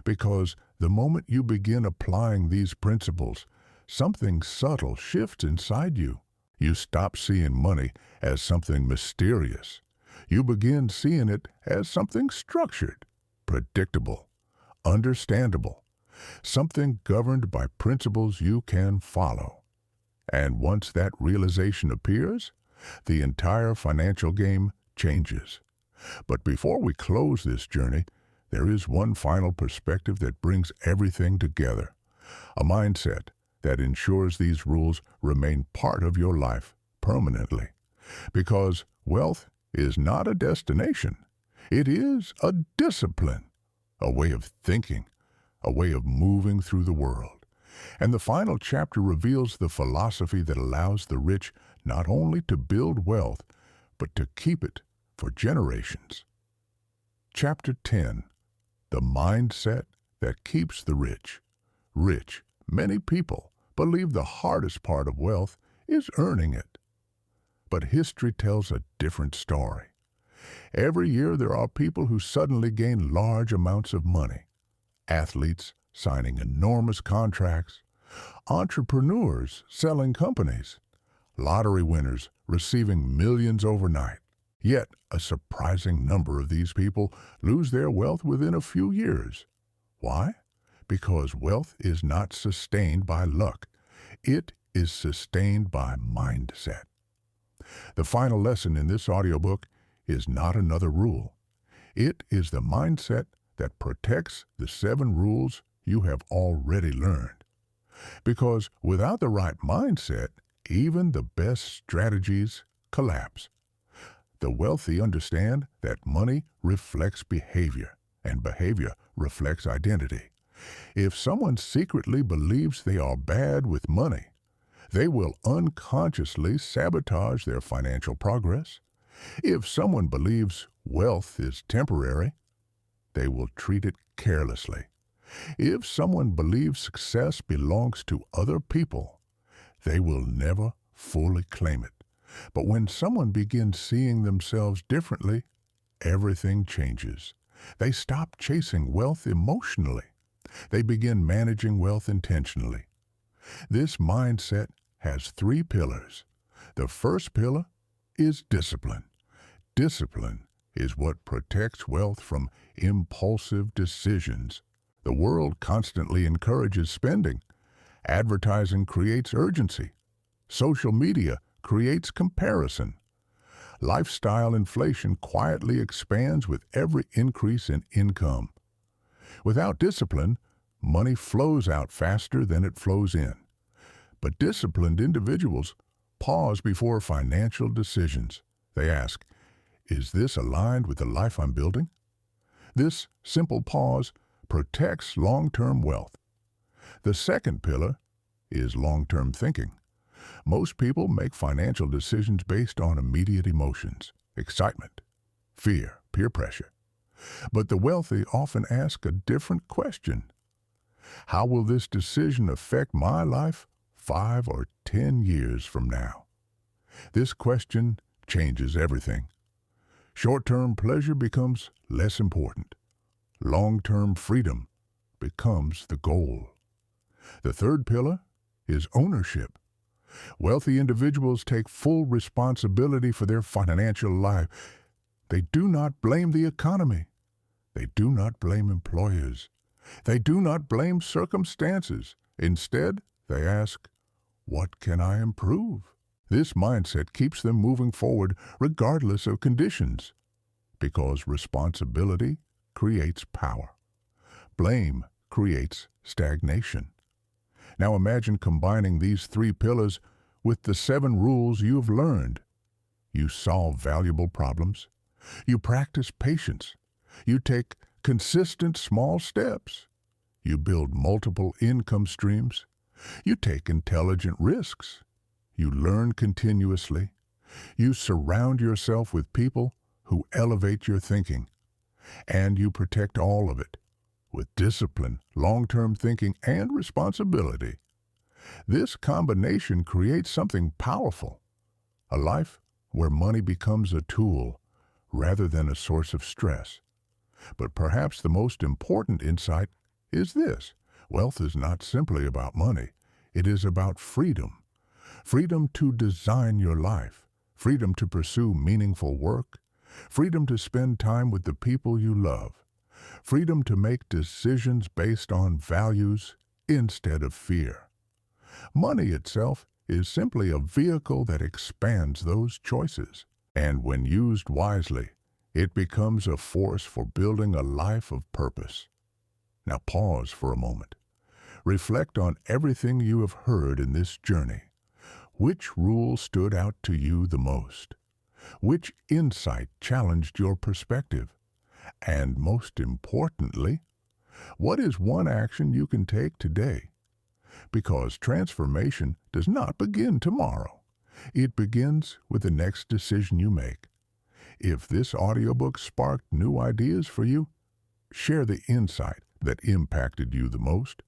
Because the moment you begin applying these principles, something subtle shifts inside you. You stop seeing money as something mysterious. You begin seeing it as something structured, predictable, understandable, something governed by principles you can follow. And once that realization appears, the entire financial game changes. But before we close this journey, there is one final perspective that brings everything together. A mindset that ensures these rules remain part of your life permanently. Because wealth is not a destination. It is a discipline, a way of thinking, a way of moving through the world. And the final chapter reveals the philosophy that allows the rich not only to build wealth, but to keep it for generations. Chapter 10. The mindset that keeps the rich. Rich, many people believe the hardest part of wealth is earning it. But history tells a different story. Every year there are people who suddenly gain large amounts of money. Athletes signing enormous contracts, entrepreneurs selling companies, lottery winners receiving millions overnight. Yet, a surprising number of these people lose their wealth within a few years. Why? Because wealth is not sustained by luck. It is sustained by mindset. The final lesson in this audiobook is not another rule. It is the mindset that protects the 7 rules you have already learned. Because without the right mindset, even the best strategies collapse. The wealthy understand that money reflects behavior, and behavior reflects identity. If someone secretly believes they are bad with money, they will unconsciously sabotage their financial progress. If someone believes wealth is temporary, they will treat it carelessly. If someone believes success belongs to other people, they will never fully claim it. But when someone begins seeing themselves differently, everything changes. They stop chasing wealth emotionally. They begin managing wealth intentionally. This mindset has three pillars. The first pillar is discipline. Discipline is what protects wealth from impulsive decisions. The world constantly encourages spending. Advertising creates urgency. Social media creates comparison. Lifestyle inflation quietly expands with every increase in income. Without discipline, money flows out faster than it flows in. But disciplined individuals pause before financial decisions. They ask, is this aligned with the life I'm building? This simple pause protects long-term wealth. The second pillar is long-term thinking. Most people make financial decisions based on immediate emotions, excitement, fear, peer pressure. But the wealthy often ask a different question. How will this decision affect my life 5 or 10 years from now? This question changes everything. Short-term pleasure becomes less important. Long-term freedom becomes the goal. The third pillar is ownership. Wealthy individuals take full responsibility for their financial life. They do not blame the economy. They do not blame employers. They do not blame circumstances. Instead, they ask, what can I improve? This mindset keeps them moving forward regardless of conditions, because responsibility creates power. Blame creates stagnation. Now imagine combining these three pillars with the 7 rules you've learned. You solve valuable problems. You practice patience. You take consistent small steps. You build multiple income streams. You take intelligent risks. You learn continuously. You surround yourself with people who elevate your thinking. And you protect all of it with discipline, long-term thinking, and responsibility. This combination creates something powerful, a life where money becomes a tool rather than a source of stress. But perhaps the most important insight is this: wealth is not simply about money. It is about freedom. Freedom to design your life, freedom to pursue meaningful work, freedom to spend time with the people you love, freedom to make decisions based on values instead of fear. Money itself is simply a vehicle that expands those choices, and when used wisely, it becomes a force for building a life of purpose. Now pause for a moment. Reflect on everything you have heard in this journey. Which rule stood out to you the most? Which insight challenged your perspective? And most importantly, what is one action you can take today? Because transformation does not begin tomorrow. It begins with the next decision you make. If this audiobook sparked new ideas for you, share the insight that impacted you the most.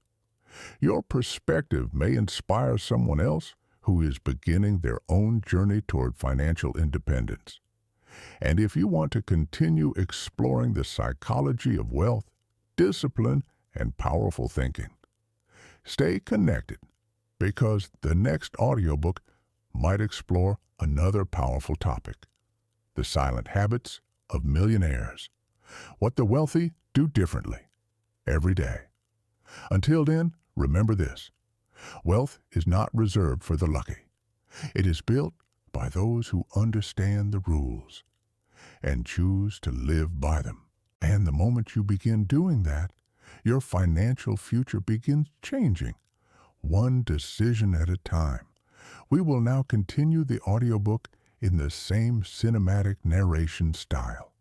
Your perspective may inspire someone else who is beginning their own journey toward financial independence. And if you want to continue exploring the psychology of wealth, discipline, and powerful thinking, stay connected, because the next audiobook might explore another powerful topic: the silent habits of millionaires, what the wealthy do differently every day. Until then, remember this: wealth is not reserved for the lucky. It is built by those who understand the rules and choose to live by them. And the moment you begin doing that, your financial future begins changing, one decision at a time. We will now continue the audiobook in the same cinematic narration style.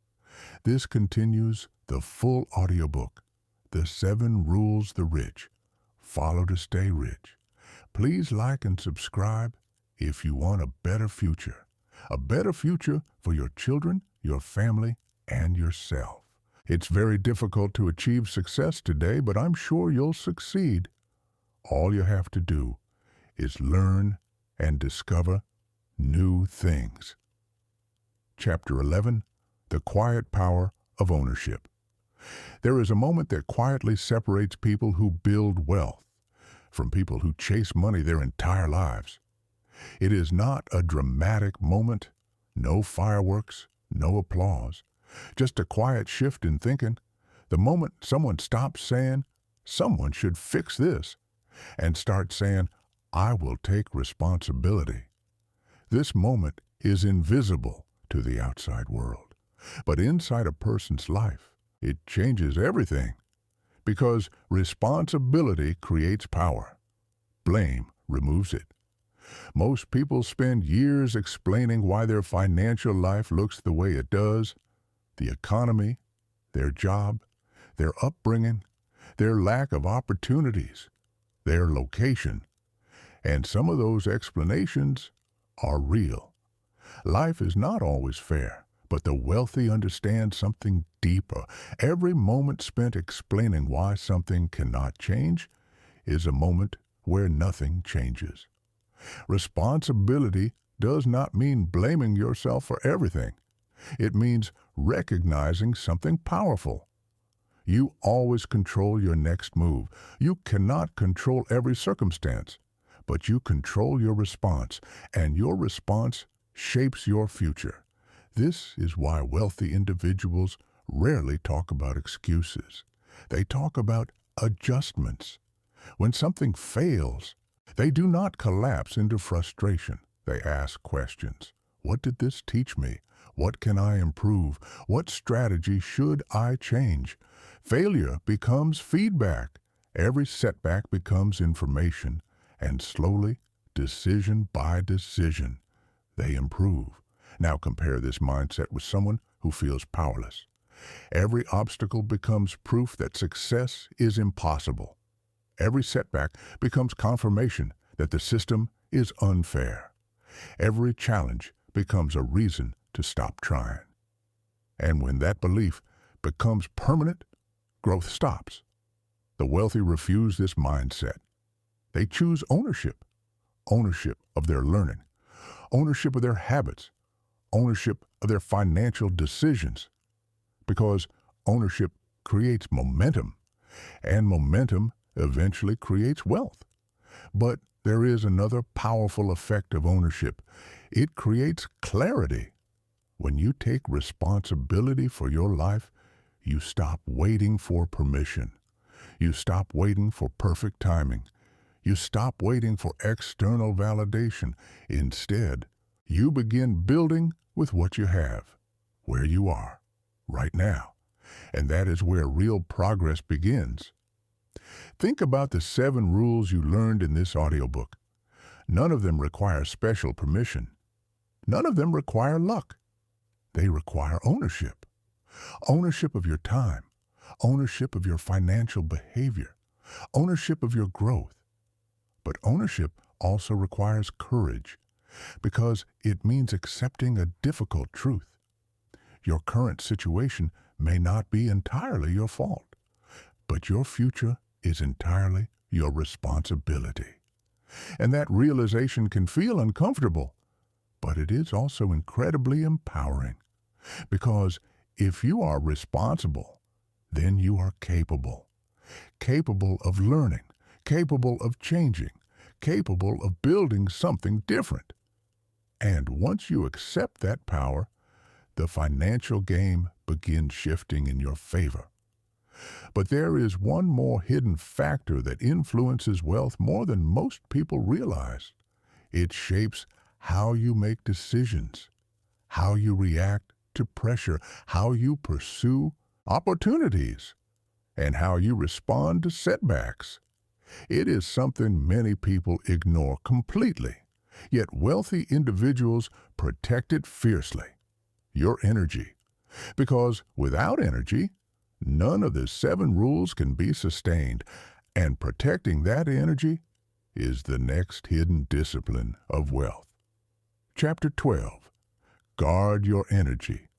This continues the full audiobook, The 7 Rules the Rich. Follow to stay rich. Please like and subscribe if you want a better future for your children, your family, and yourself. It's very difficult to achieve success today, but I'm sure you'll succeed. All you have to do is learn and discover new things. Chapter 11, The Quiet Power of Ownership. There is a moment that quietly separates people who build wealth from people who chase money their entire lives. It is not a dramatic moment, no fireworks, no applause, just a quiet shift in thinking. The moment someone stops saying, "Someone should fix this," and starts saying, "I will take responsibility." This moment is invisible to the outside world, but inside a person's life, it changes everything. Because responsibility creates power. Blame removes it. Most people spend years explaining why their financial life looks the way it does: the economy, their job, their upbringing, their lack of opportunities, their location. And some of those explanations are real. Life is not always fair, but the wealthy understand something deeper. Every moment spent explaining why something cannot change is a moment where nothing changes. Responsibility does not mean blaming yourself for everything. It means recognizing something powerful. You always control your next move. You cannot control every circumstance, but you control your response, and your response shapes your future. This is why wealthy individuals rarely talk about excuses. They talk about adjustments. When something fails, they do not collapse into frustration. They ask questions. What did this teach me? What can I improve? What strategy should I change? Failure becomes feedback. Every setback becomes information. And slowly, decision by decision, they improve. Now compare this mindset with someone who feels powerless. Every obstacle becomes proof that success is impossible. Every setback becomes confirmation that the system is unfair. Every challenge becomes a reason to stop trying. And when that belief becomes permanent, growth stops. The wealthy refuse this mindset. They choose ownership. Ownership of their learning. Ownership of their habits. Ownership of their financial decisions. Because ownership creates momentum, and momentum eventually creates wealth. But there is another powerful effect of ownership. It creates clarity. When you take responsibility for your life, you stop waiting for permission. You stop waiting for perfect timing. You stop waiting for external validation. Instead, you begin building with what you have, where you are, right now. And that is where real progress begins. Think about the 7 rules you learned in this audiobook. None of them require special permission. None of them require luck. They require ownership. Ownership of your time. Ownership of your financial behavior. Ownership of your growth. But ownership also requires courage, because it means accepting a difficult truth. Your current situation may not be entirely your fault, but your future is entirely your responsibility. And that realization can feel uncomfortable, but it is also incredibly empowering, because if you are responsible, then you are capable. Capable of learning, capable of changing, capable of building something different. And once you accept that power, the financial game begins shifting in your favor. But there is one more hidden factor that influences wealth more than most people realize. It shapes how you make decisions, how you react to pressure, how you pursue opportunities, and how you respond to setbacks. It is something many people ignore completely, yet wealthy individuals protect it fiercely. Your energy. Because without energy, none of the 7 rules can be sustained, and protecting that energy is the next hidden discipline of wealth. Chapter 12. Guard your energy.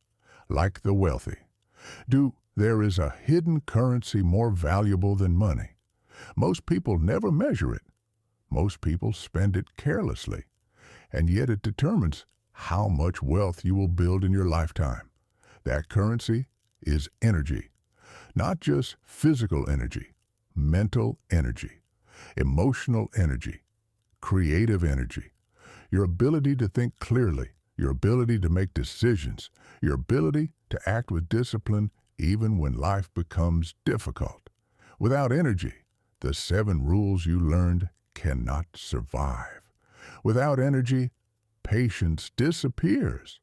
Like the wealthy. Do There is a hidden currency more valuable than money. Most people never measure it. Most people spend it carelessly, and yet it determines how much wealth you will build in your lifetime. That currency is energy, not just physical energy, mental energy, emotional energy, creative energy, your ability to think clearly, your ability to make decisions, your ability to act with discipline even when life becomes difficult. Without energy, the 7 rules you learned cannot survive. Without energy, patience disappears.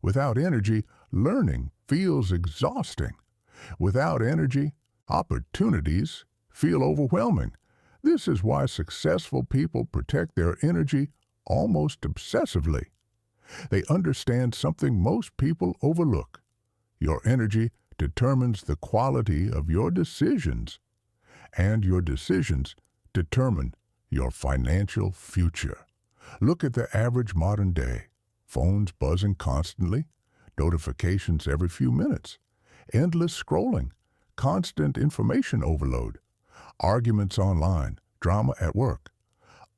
Without energy, learning feels exhausting. Without energy, opportunities feel overwhelming. This is why successful people protect their energy almost obsessively. They understand something most people overlook. Your energy determines the quality of your decisions, and your decisions determine your financial future. Look at the average modern day. Phones buzzing constantly, notifications every few minutes, endless scrolling, constant information overload, arguments online, drama at work,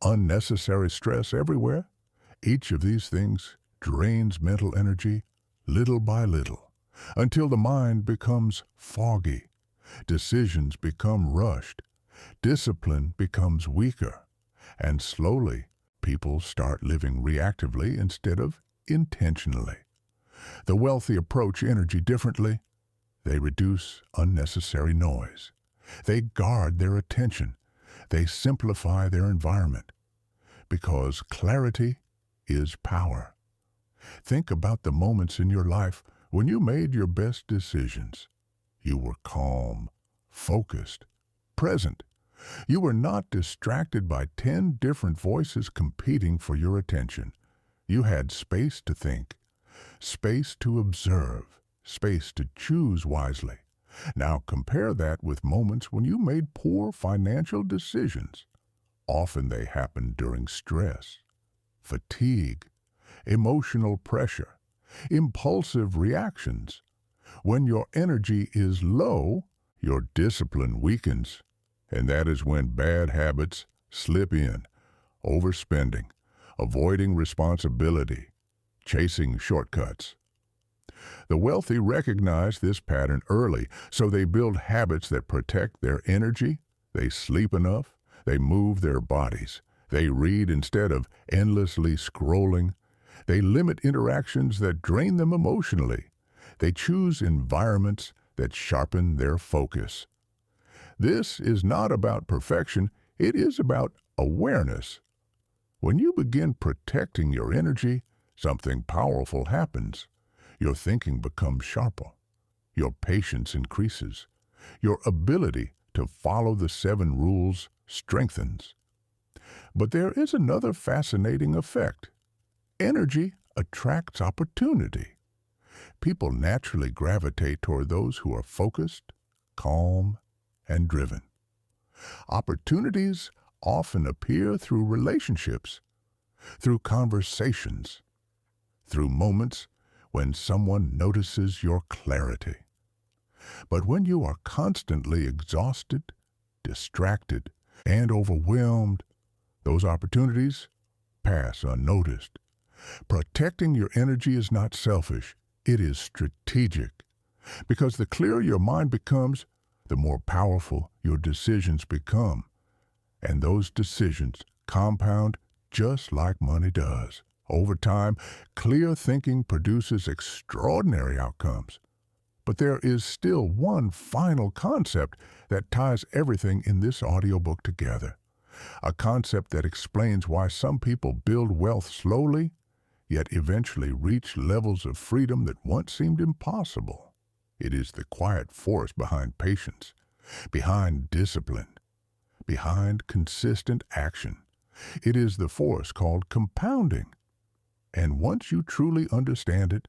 unnecessary stress everywhere. Each of these things drains mental energy little by little, until the mind becomes foggy, decisions become rushed, discipline becomes weaker, and slowly people start living reactively instead of intentionally. The wealthy approach energy differently. They reduce unnecessary noise. They guard their attention. They simplify their environment. Because clarity is power. Think about the moments in your life when you made your best decisions. You were calm, focused, present. You were not distracted by 10 different voices competing for your attention. You had space to think, space to observe, space to choose wisely. Now compare that with moments when you made poor financial decisions. Often they happen during stress, fatigue, emotional pressure, impulsive reactions. When your energy is low, your discipline weakens, and that is when bad habits slip in: overspending, avoiding responsibility, chasing shortcuts. The wealthy recognize this pattern early, so they build habits that protect their energy. They sleep enough, they move their bodies, they read instead of endlessly scrolling, they limit interactions that drain them emotionally. They choose environments that sharpen their focus. This is not about perfection, it is about awareness. When you begin protecting your energy, something powerful happens. Your thinking becomes sharper. Your patience increases. Your ability to follow the 7 rules strengthens. But there is another fascinating effect. Energy attracts opportunity. People naturally gravitate toward those who are focused, calm, and driven. Opportunities often appear through relationships, through conversations, through moments when someone notices your clarity. But when you are constantly exhausted, distracted, and overwhelmed, those opportunities pass unnoticed. Protecting your energy is not selfish, it is strategic. Because the clearer your mind becomes, the more powerful your decisions become. And those decisions compound just like money does. Over time, clear thinking produces extraordinary outcomes. But there is still one final concept that ties everything in this audiobook together. A concept that explains why some people build wealth slowly, yet eventually reach levels of freedom that once seemed impossible. It is the quiet force behind patience, behind discipline, behind consistent action. It is the force called compounding. And once you truly understand it,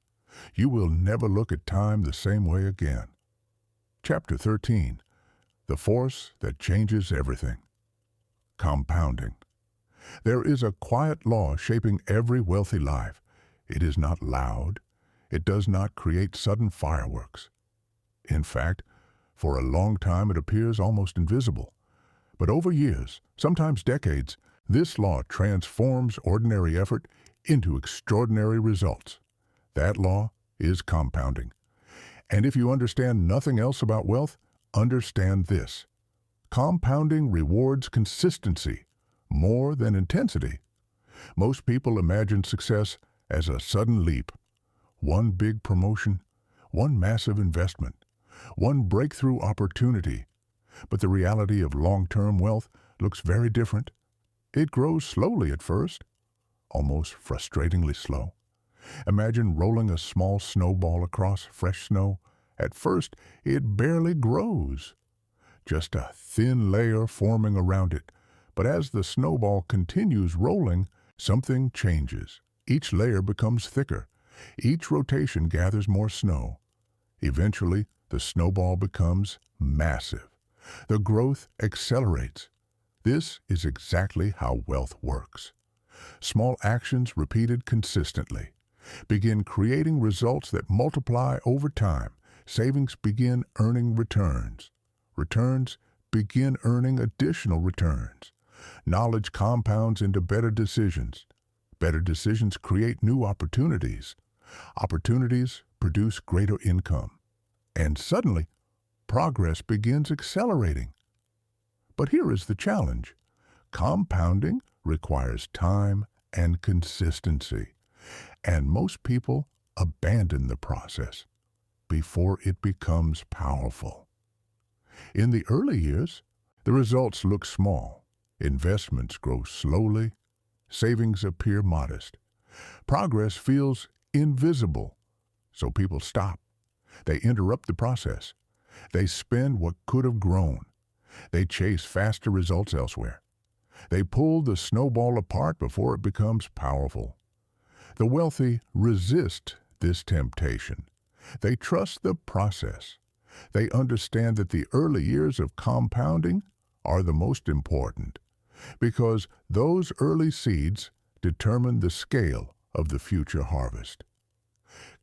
you will never look at time the same way again. Chapter 13. The Force That Changes Everything. Compounding. There is a quiet law shaping every wealthy life. It is not loud. It does not create sudden fireworks. In fact, For a long time it appears almost invisible. But over years, sometimes decades, this law transforms ordinary effort into extraordinary results. That law is compounding. And if you understand nothing else about wealth, understand this. Compounding rewards consistency more than intensity. Most people imagine success as a sudden leap. One big promotion, one massive investment, one breakthrough opportunity. But the reality of long-term wealth looks very different. It grows slowly at first, almost frustratingly slow. Imagine rolling a small snowball across fresh snow. At first, it barely grows. Just a thin layer forming around it. But as the snowball continues rolling, something changes. Each layer becomes thicker. Each rotation gathers more snow. Eventually, the snowball becomes massive. The growth accelerates. This is exactly how wealth works. Small actions repeated consistently begin creating results that multiply over time. Savings begin earning returns. Returns begin earning additional returns. Knowledge compounds into better decisions. Better decisions create new opportunities. Opportunities produce greater income. And suddenly, progress begins accelerating. But here is the challenge. Compounding requires time and consistency. And most people abandon the process before it becomes powerful. In the early years, the results look small. Investments grow slowly. Savings appear modest. Progress feels invisible, so people stop. They interrupt the process. They spend what could have grown. They chase faster results elsewhere. They pull the snowball apart before it becomes powerful. The wealthy resist this temptation. They trust the process. They understand that the early years of compounding are the most important because those early seeds determine the scale of the future harvest.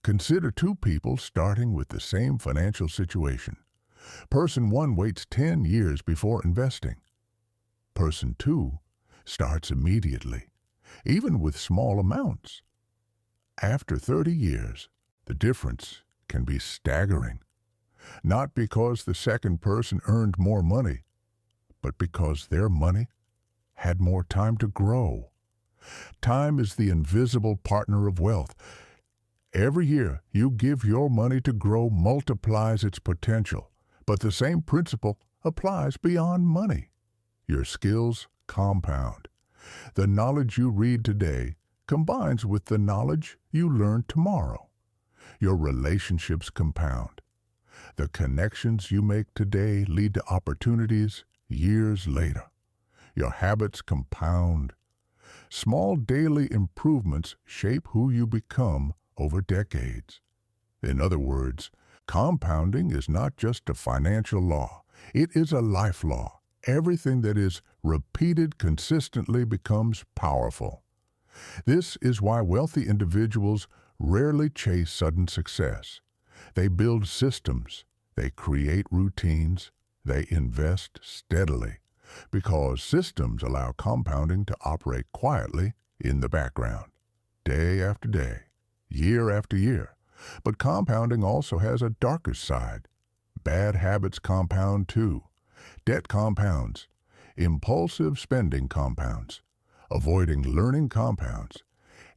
Consider two people starting with the same financial situation. Person 1 waits 10 years before investing. Person 2 starts immediately, even with small amounts. After 30 years, the difference can be staggering. Not because the second person earned more money, but because their money had more time to grow. Time is the invisible partner of wealth. Every year you give your money to grow multiplies its potential, but the same principle applies beyond money. Your skills compound. The knowledge you read today combines with the knowledge you learn tomorrow. Your relationships compound. The connections you make today lead to opportunities years later. Your habits compound. Small daily improvements shape who you become over decades. In other words, compounding is not just a financial law. It is a life law. Everything that is repeated consistently becomes powerful. This is why wealthy individuals rarely chase sudden success. They build systems. They create routines. They invest steadily, because systems allow compounding to operate quietly in the background, day after day, year after year. But compounding also has a darker side. Bad habits compound too. Debt compounds. Impulsive spending compounds. Avoiding learning compounds.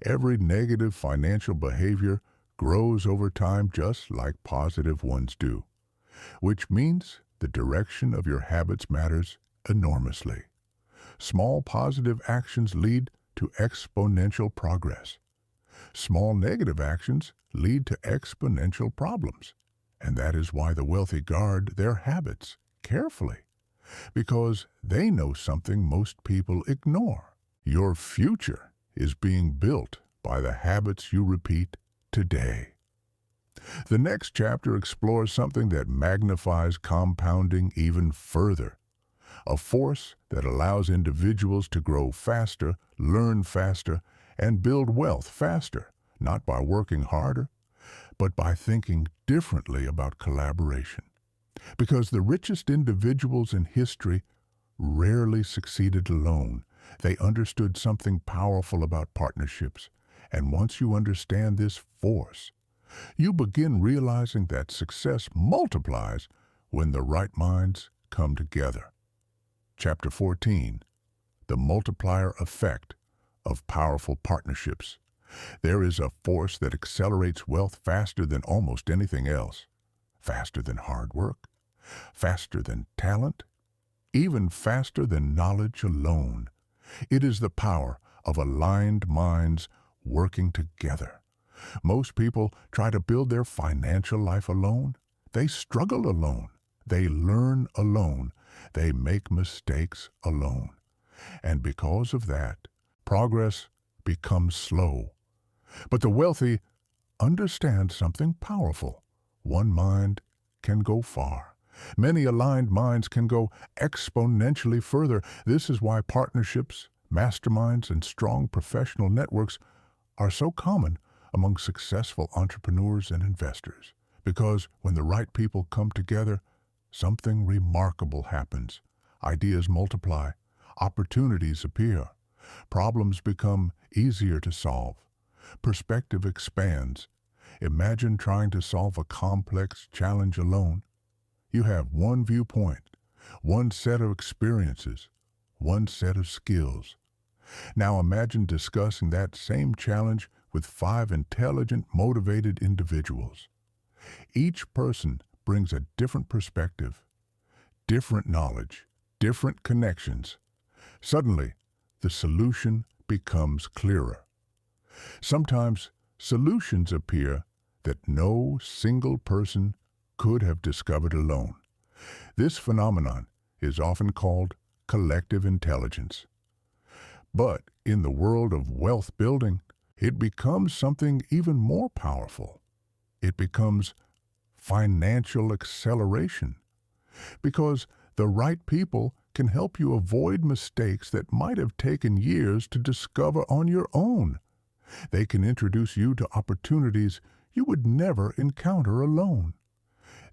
Every negative financial behavior grows over time just like positive ones do, which means the direction of your habits matters enormously. Small positive actions lead to exponential progress. Small negative actions lead to exponential problems. And that is why the wealthy guard their habits carefully, because they know something most people ignore. Your future is being built by the habits you repeat today. The next chapter explores something that magnifies compounding even further, a force that allows individuals to grow faster, learn faster, and build wealth faster, not by working harder, but by thinking differently about collaboration. Because the richest individuals in history rarely succeeded alone. They understood something powerful about partnerships. And once you understand this force, you begin realizing that success multiplies when the right minds come together. Chapter 14, The Multiplier Effect of Powerful Partnerships. There is a force that accelerates wealth faster than almost anything else. Faster than hard work, faster than talent, even faster than knowledge alone. It is the power of aligned minds working together. Most people try to build their financial life alone. They struggle alone. They learn alone. They make mistakes alone. And because of that, progress becomes slow. But the wealthy understand something powerful. One mind can go far. Many aligned minds can go exponentially further. This is why partnerships, masterminds, and strong professional networks are so common among successful entrepreneurs and investors. Because when the right people come together, something remarkable happens. Ideas multiply, opportunities appear, problems become easier to solve, perspective expands. Imagine trying to solve a complex challenge alone. You have one viewpoint, one set of experiences, one set of skills. Now imagine discussing that same challenge with 5 intelligent, motivated individuals. Each person brings a different perspective, different knowledge, different connections. Suddenly, the solution becomes clearer. Sometimes solutions appear that no single person could have discovered alone. This phenomenon is often called collective intelligence. But in the world of wealth building, it becomes something even more powerful. It becomes financial acceleration. Because the right people can help you avoid mistakes that might have taken years to discover on your own. They can introduce you to opportunities you would never encounter alone.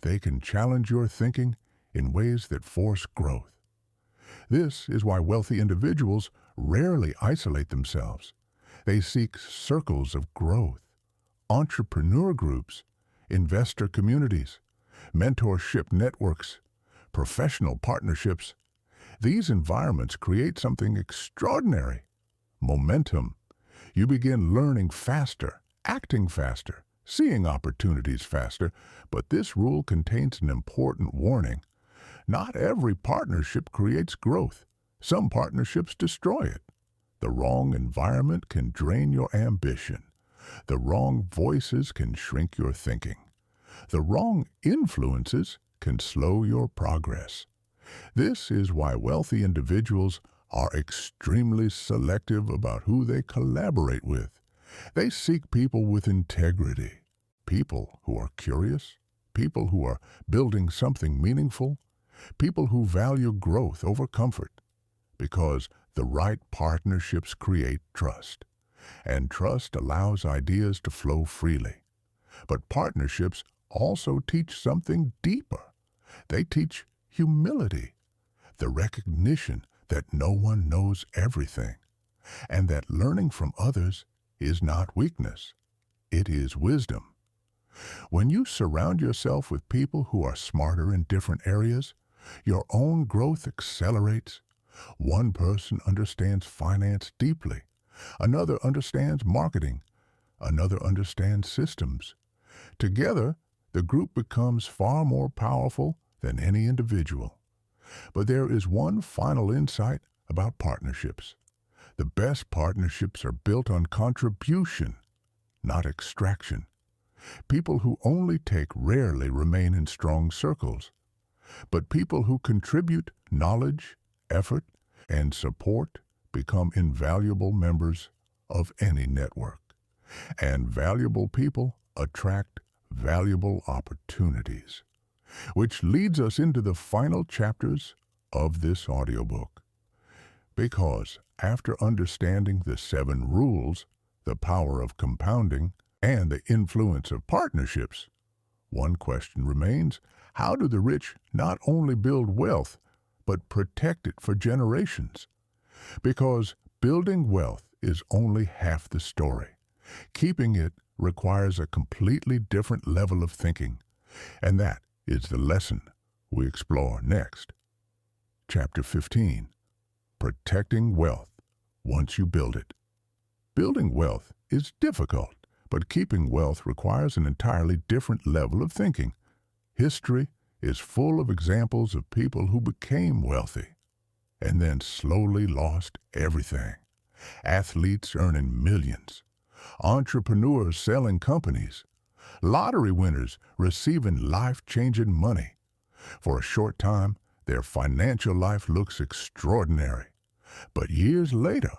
They can challenge your thinking in ways that force growth. This is why wealthy individuals rarely isolate themselves. They seek circles of growth, entrepreneur groups, investor communities, mentorship networks, professional partnerships. These environments create something extraordinary. Momentum. You begin learning faster, acting faster, seeing opportunities faster, but this rule contains an important warning. Not every partnership creates growth. Some partnerships destroy it. The wrong environment can drain your ambition. The wrong voices can shrink your thinking. The wrong influences can slow your progress. This is why wealthy individuals are extremely selective about who they collaborate with. They seek people with integrity, people who are curious, people who are building something meaningful, people who value growth over comfort, because the right partnerships create trust, and trust allows ideas to flow freely. But partnerships also teach something deeper. They teach humility, the recognition that no one knows everything, and that learning from others is not weakness, it is wisdom. When you surround yourself with people who are smarter in different areas, your own growth accelerates. One person understands finance deeply, another understands marketing, another understands systems. Together, the group becomes far more powerful than any individual. But there is one final insight about partnerships. The best partnerships are built on contribution, not extraction. People who only take rarely remain in strong circles. But people who contribute knowledge, effort, and support become invaluable members of any network. And valuable people attract valuable opportunities. Which leads us into the final chapters of this audiobook. Because after understanding the 7 rules, the power of compounding, and the influence of partnerships, One question remains: how do the rich not only build wealth, but protect it for generations? Because building wealth is only half the story. Keeping it requires a completely different level of thinking, and that is the lesson we explore next. Chapter 15. Protecting Wealth Once You Build It. Building wealth is difficult, but keeping wealth requires an entirely different level of thinking. History is full of examples of people who became wealthy and then slowly lost everything. Athletes earning millions, entrepreneurs selling companies, lottery winners receiving life-changing money. For a short time, their financial life looks extraordinary. But years later,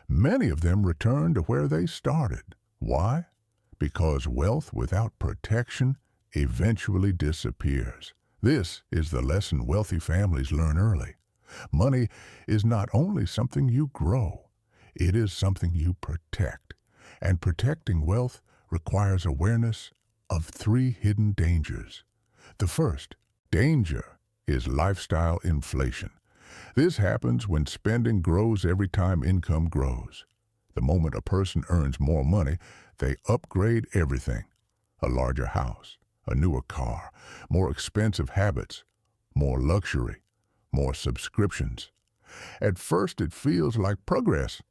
many of them return to where they started. Why? Because wealth without protection eventually disappears. This is the lesson wealthy families learn early. Money is not only something you grow, it is something you protect. And protecting wealth requires awareness of 3 hidden dangers. The first danger is lifestyle inflation. This happens when spending grows every time income grows. The moment a person earns more money, they upgrade everything: a larger house, a newer car, more expensive habits, more luxury, more subscriptions. At first it feels like progress,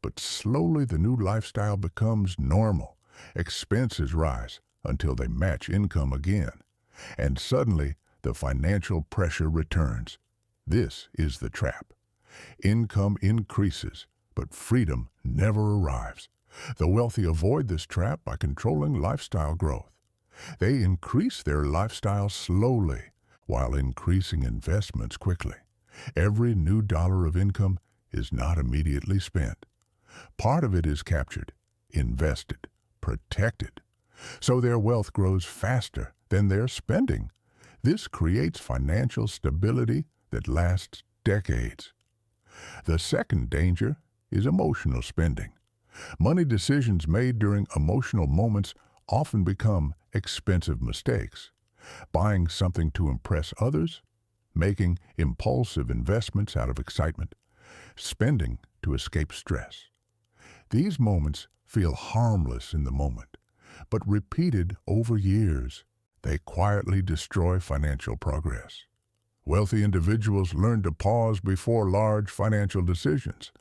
but slowly the new lifestyle becomes normal. Expenses rise until they match income again, and suddenly the financial pressure returns. This is the trap. Income increases, but freedom never arrives. The wealthy avoid this trap by controlling lifestyle growth. They increase their lifestyle slowly while increasing investments quickly. Every new dollar of income is not immediately spent. Part of it is captured, invested, protected, so their wealth grows faster than their spending. This creates financial stability that lasts decades. The second danger is emotional spending. Money decisions made during emotional moments often become expensive mistakes. Buying something to impress others, making impulsive investments out of excitement, spending to escape stress. These moments feel harmless in the moment, but repeated over years, they quietly destroy financial progress. Wealthy individuals learn to pause before large financial decisions.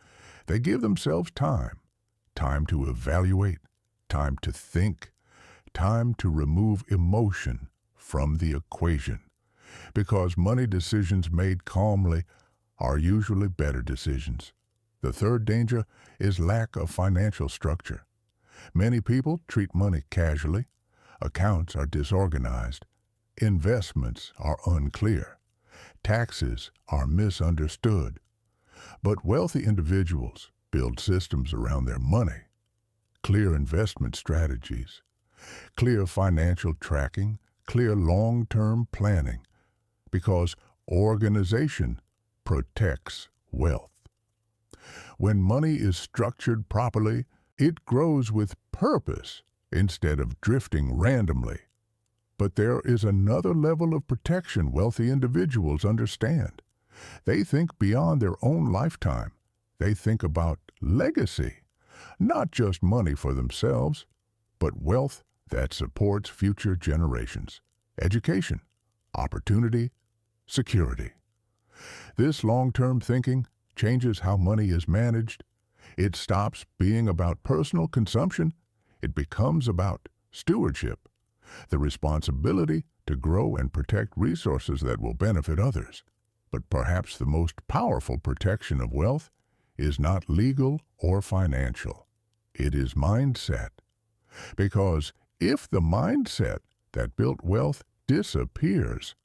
They give themselves time to evaluate, time to think, time to remove emotion from the equation. Because money decisions made calmly are usually better decisions. The third danger is lack of financial structure. Many people treat money casually. Accounts are disorganized. Investments are unclear. Taxes are misunderstood. But wealthy individuals build systems around their money. Clear investment strategies, clear financial tracking, clear long-term planning, because organization protects wealth. When money is structured properly, it grows with purpose instead of drifting randomly. But there is another level of protection wealthy individuals understand. They think beyond their own lifetime. They think about legacy, not just money for themselves, but wealth that supports future generations. Education, opportunity, security. This long-term thinking changes how money is managed. It stops being about personal consumption. It becomes about stewardship, the responsibility to grow and protect resources that will benefit others. But perhaps the most powerful protection of wealth is not legal or financial. It is mindset. Because if the mindset that built wealth disappears,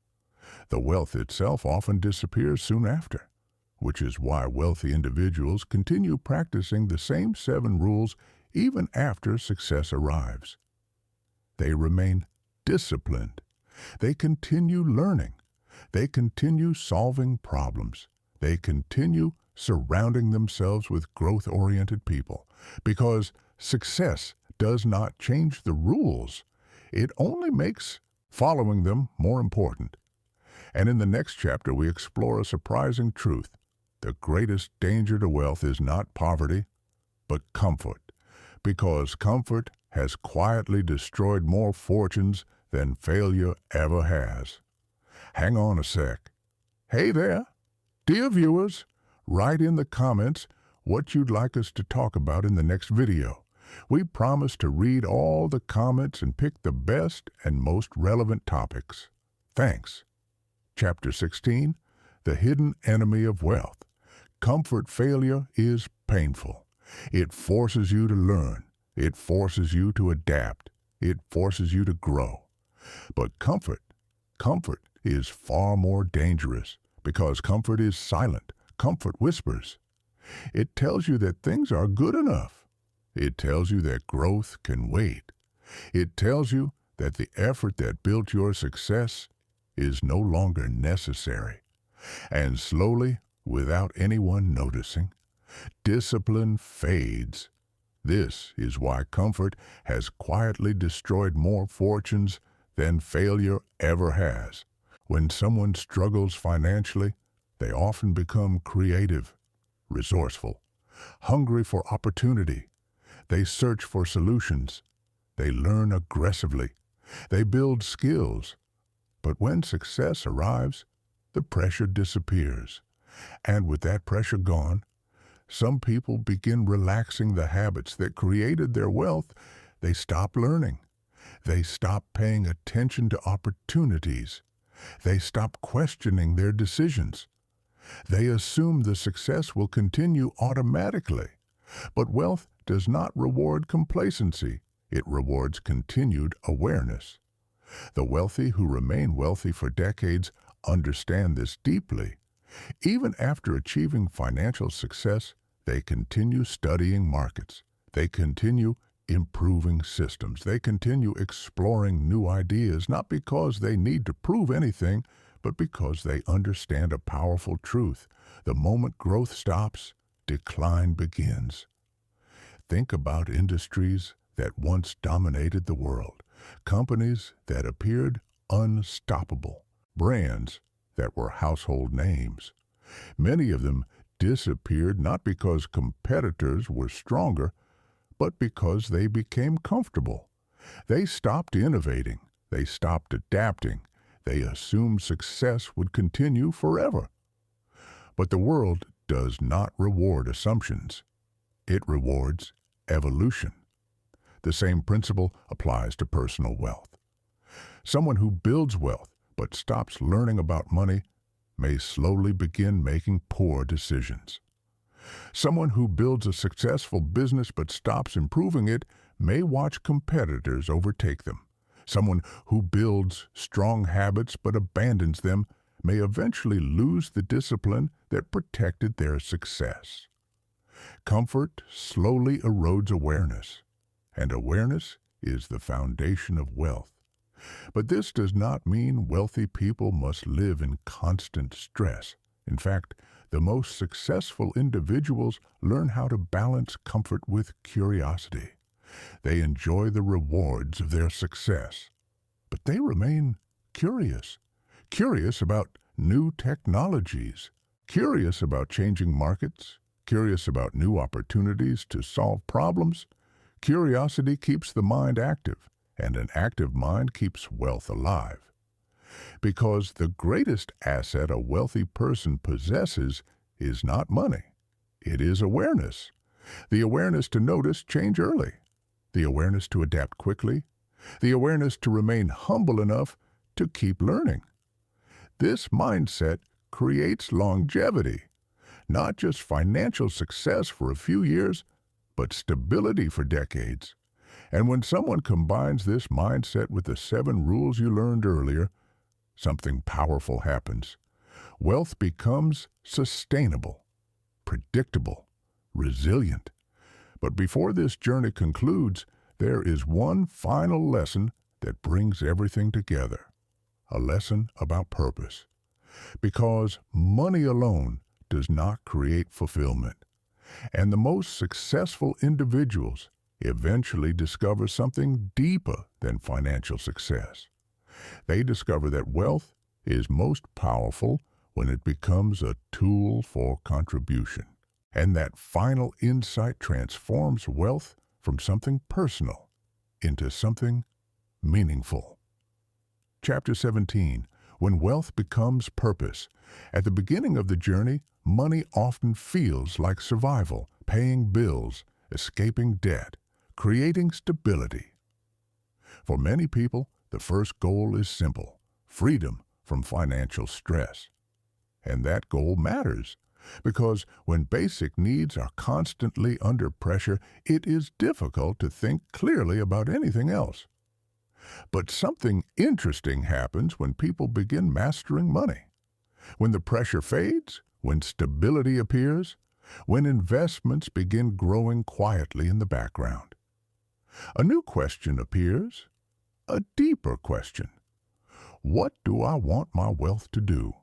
the wealth itself often disappears soon after, which is why wealthy individuals continue practicing the same 7 rules even after success arrives. They remain disciplined. They continue learning. They continue solving problems. They continue surrounding themselves with growth-oriented people, because success does not change the rules. It only makes following them more important. And in the next chapter, we explore a surprising truth. The greatest danger to wealth is not poverty, but comfort, because comfort has quietly destroyed more fortunes than failure ever has. Hang on a sec. Hey there, dear viewers, write in the comments what you'd like us to talk about in the next video. We promise to read all the comments and pick the best and most relevant topics. Thanks. Chapter 16, The Hidden Enemy of Wealth. Comfort failure is painful. It forces you to learn. It forces you to adapt. It forces you to grow. But comfort is far more dangerous because comfort is silent. Comfort whispers. It tells you that things are good enough. It tells you that growth can wait. It tells you that the effort that built your success is no longer necessary. And slowly, without anyone noticing, discipline fades. This is why comfort has quietly destroyed more fortunes than failure ever has. When someone struggles financially, they often become creative, resourceful, hungry for opportunity. They search for solutions. They learn aggressively. They build skills. But when success arrives, the pressure disappears. And with that pressure gone, some people begin relaxing the habits that created their wealth. They stop learning. They stop paying attention to opportunities. They stop questioning their decisions. They assume the success will continue automatically. But wealth does not reward complacency. It rewards continued awareness. The wealthy who remain wealthy for decades understand this deeply. Even after achieving financial success, they continue studying markets. They continue improving systems. They continue exploring new ideas, not because they need to prove anything, but because they understand a powerful truth. The moment growth stops, decline begins. Think about industries that once dominated the world, companies that appeared unstoppable, brands that were household names. Many of them disappeared not because competitors were stronger, but because they became comfortable. They stopped innovating. They stopped adapting. They assumed success would continue forever. But the world does not reward assumptions. It rewards evolution. The same principle applies to personal wealth. Someone who builds wealth but stops learning about money may slowly begin making poor decisions. Someone who builds a successful business but stops improving it may watch competitors overtake them. Someone who builds strong habits but abandons them may eventually lose the discipline that protected their success. Comfort slowly erodes awareness, and awareness is the foundation of wealth. But this does not mean wealthy people must live in constant stress. In fact, the most successful individuals learn how to balance comfort with curiosity. They enjoy the rewards of their success, but they remain curious. Curious about new technologies, curious about changing markets, curious about new opportunities to solve problems. Curiosity keeps the mind active, and an active mind keeps wealth alive. Because the greatest asset a wealthy person possesses is not money. It is awareness. The awareness to notice change early. The awareness to adapt quickly. The awareness to remain humble enough to keep learning. This mindset creates longevity. Not just financial success for a few years, but stability for decades. And when someone combines this mindset with the 7 rules you learned earlier, something powerful happens. Wealth becomes sustainable, predictable, resilient. But before this journey concludes, there is one final lesson that brings everything together. A lesson about purpose. Because money alone does not create fulfillment. And the most successful individuals eventually discover something deeper than financial success. They discover that wealth is most powerful when it becomes a tool for contribution. And that final insight transforms wealth from something personal into something meaningful. Chapter 17. When wealth becomes purpose. At the beginning of the journey, money often feels like survival, paying bills, escaping debt, creating stability. For many people, the first goal is simple: freedom from financial stress. And that goal matters, because when basic needs are constantly under pressure, it is difficult to think clearly about anything else. But something interesting happens when people begin mastering money. When the pressure fades, when stability appears, when investments begin growing quietly in the background. A new question appears, a deeper question. What do I want my wealth to do?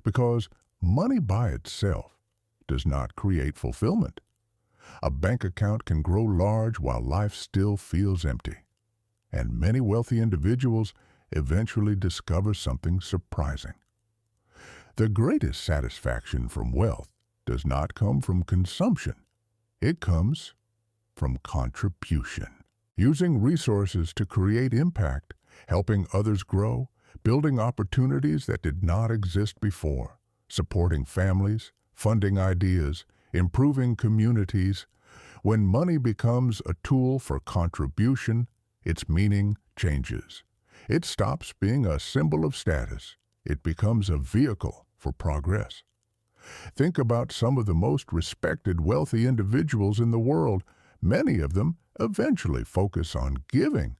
Because money by itself does not create fulfillment. A bank account can grow large while life still feels empty. And many wealthy individuals eventually discover something surprising. The greatest satisfaction from wealth does not come from consumption. It comes from contribution. Using resources to create impact, helping others grow, building opportunities that did not exist before, supporting families, funding ideas, improving communities. When money becomes a tool for contribution, its meaning changes. It stops being a symbol of status. It becomes a vehicle for progress. Think about some of the most respected wealthy individuals in the world. Many of them eventually focus on giving,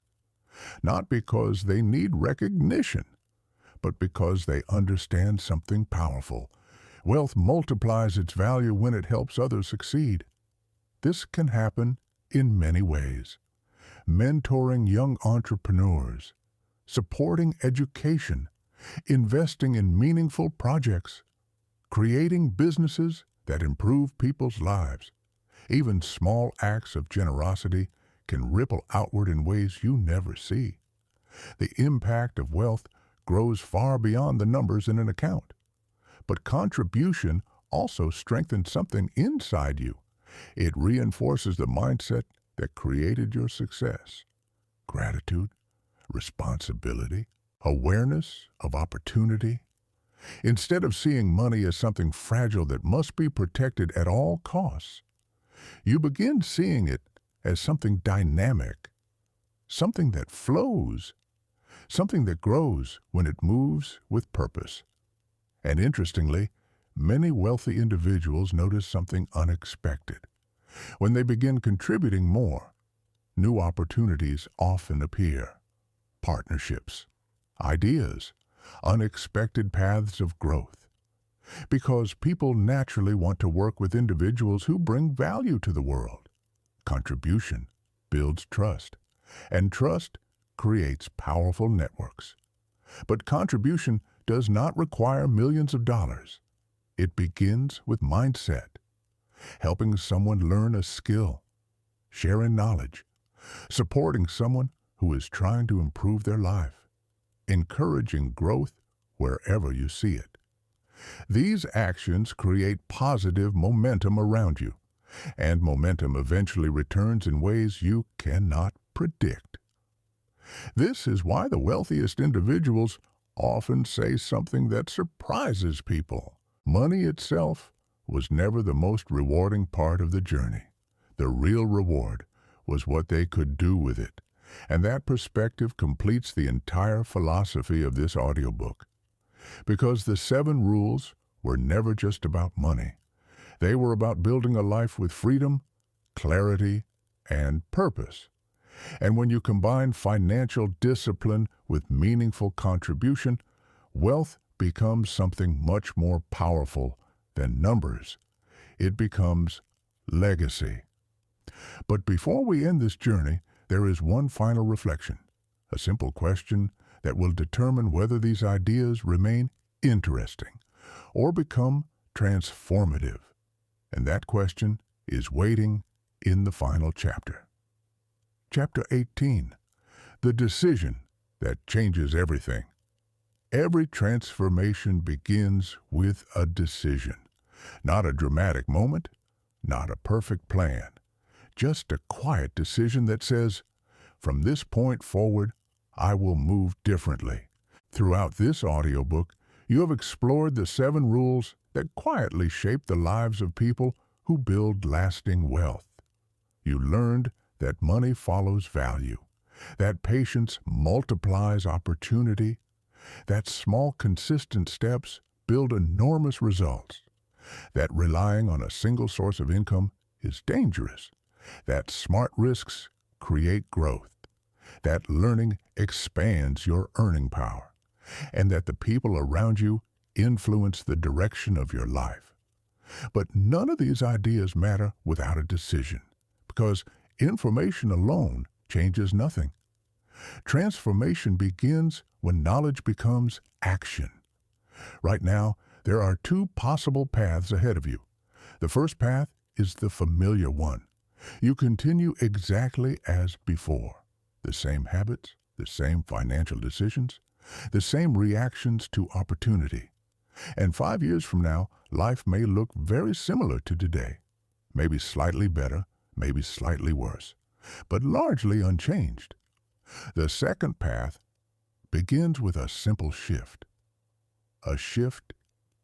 not because they need recognition, but because they understand something powerful. Wealth multiplies its value when it helps others succeed. This can happen in many ways. Mentoring young entrepreneurs, supporting education, investing in meaningful projects, creating businesses that improve people's lives. Even small acts of generosity can ripple outward in ways you never see. The impact of wealth grows far beyond the numbers in an account. But contribution also strengthens something inside you. It reinforces the mindset that created your success: gratitude, responsibility, awareness of opportunity. Instead of seeing money as something fragile that must be protected at all costs, you begin seeing it as something dynamic, something that flows, something that grows when it moves with purpose. And interestingly, many wealthy individuals notice something unexpected. When they begin contributing more, new opportunities often appear. Partnerships, ideas, unexpected paths of growth. Because people naturally want to work with individuals who bring value to the world. Contribution builds trust, and trust creates powerful networks. But contribution does not require millions of dollars. It begins with mindset. Helping someone learn a skill, sharing knowledge, supporting someone who is trying to improve their life, encouraging growth wherever you see it. These actions create positive momentum around you, and momentum eventually returns in ways you cannot predict. This is why the wealthiest individuals often say something that surprises people. Money itself was never the most rewarding part of the journey. The real reward was what they could do with it, and that perspective completes the entire philosophy of this audiobook. Because the 7 rules were never just about money. They were about building a life with freedom, clarity, and purpose. And when you combine financial discipline with meaningful contribution, wealth becomes something much more powerful than numbers. It becomes legacy. But before we end this journey, there is one final reflection, a simple question that will determine whether these ideas remain interesting or become transformative. And that question is waiting in the final chapter. Chapter 18. The decision that changes everything. Every transformation begins with a decision. Not a dramatic moment, not a perfect plan. Just a quiet decision that says, from this point forward, I will move differently. Throughout this audiobook, you have explored the 7 rules that quietly shape the lives of people who build lasting wealth. You learned that money follows value, that patience multiplies opportunity, that small, consistent steps build enormous results, that relying on a single source of income is dangerous, that smart risks create growth, that learning expands your earning power, and that the people around you influence the direction of your life. But none of these ideas matter without a decision, because information alone changes nothing. Transformation begins when knowledge becomes action. Right now, there are 2 possible paths ahead of you. The first path is the familiar one. You continue exactly as before. The same habits, the same financial decisions, the same reactions to opportunity. And 5 years from now, life may look very similar to today. Maybe slightly better, maybe slightly worse, but largely unchanged. The second path begins with a simple shift. A shift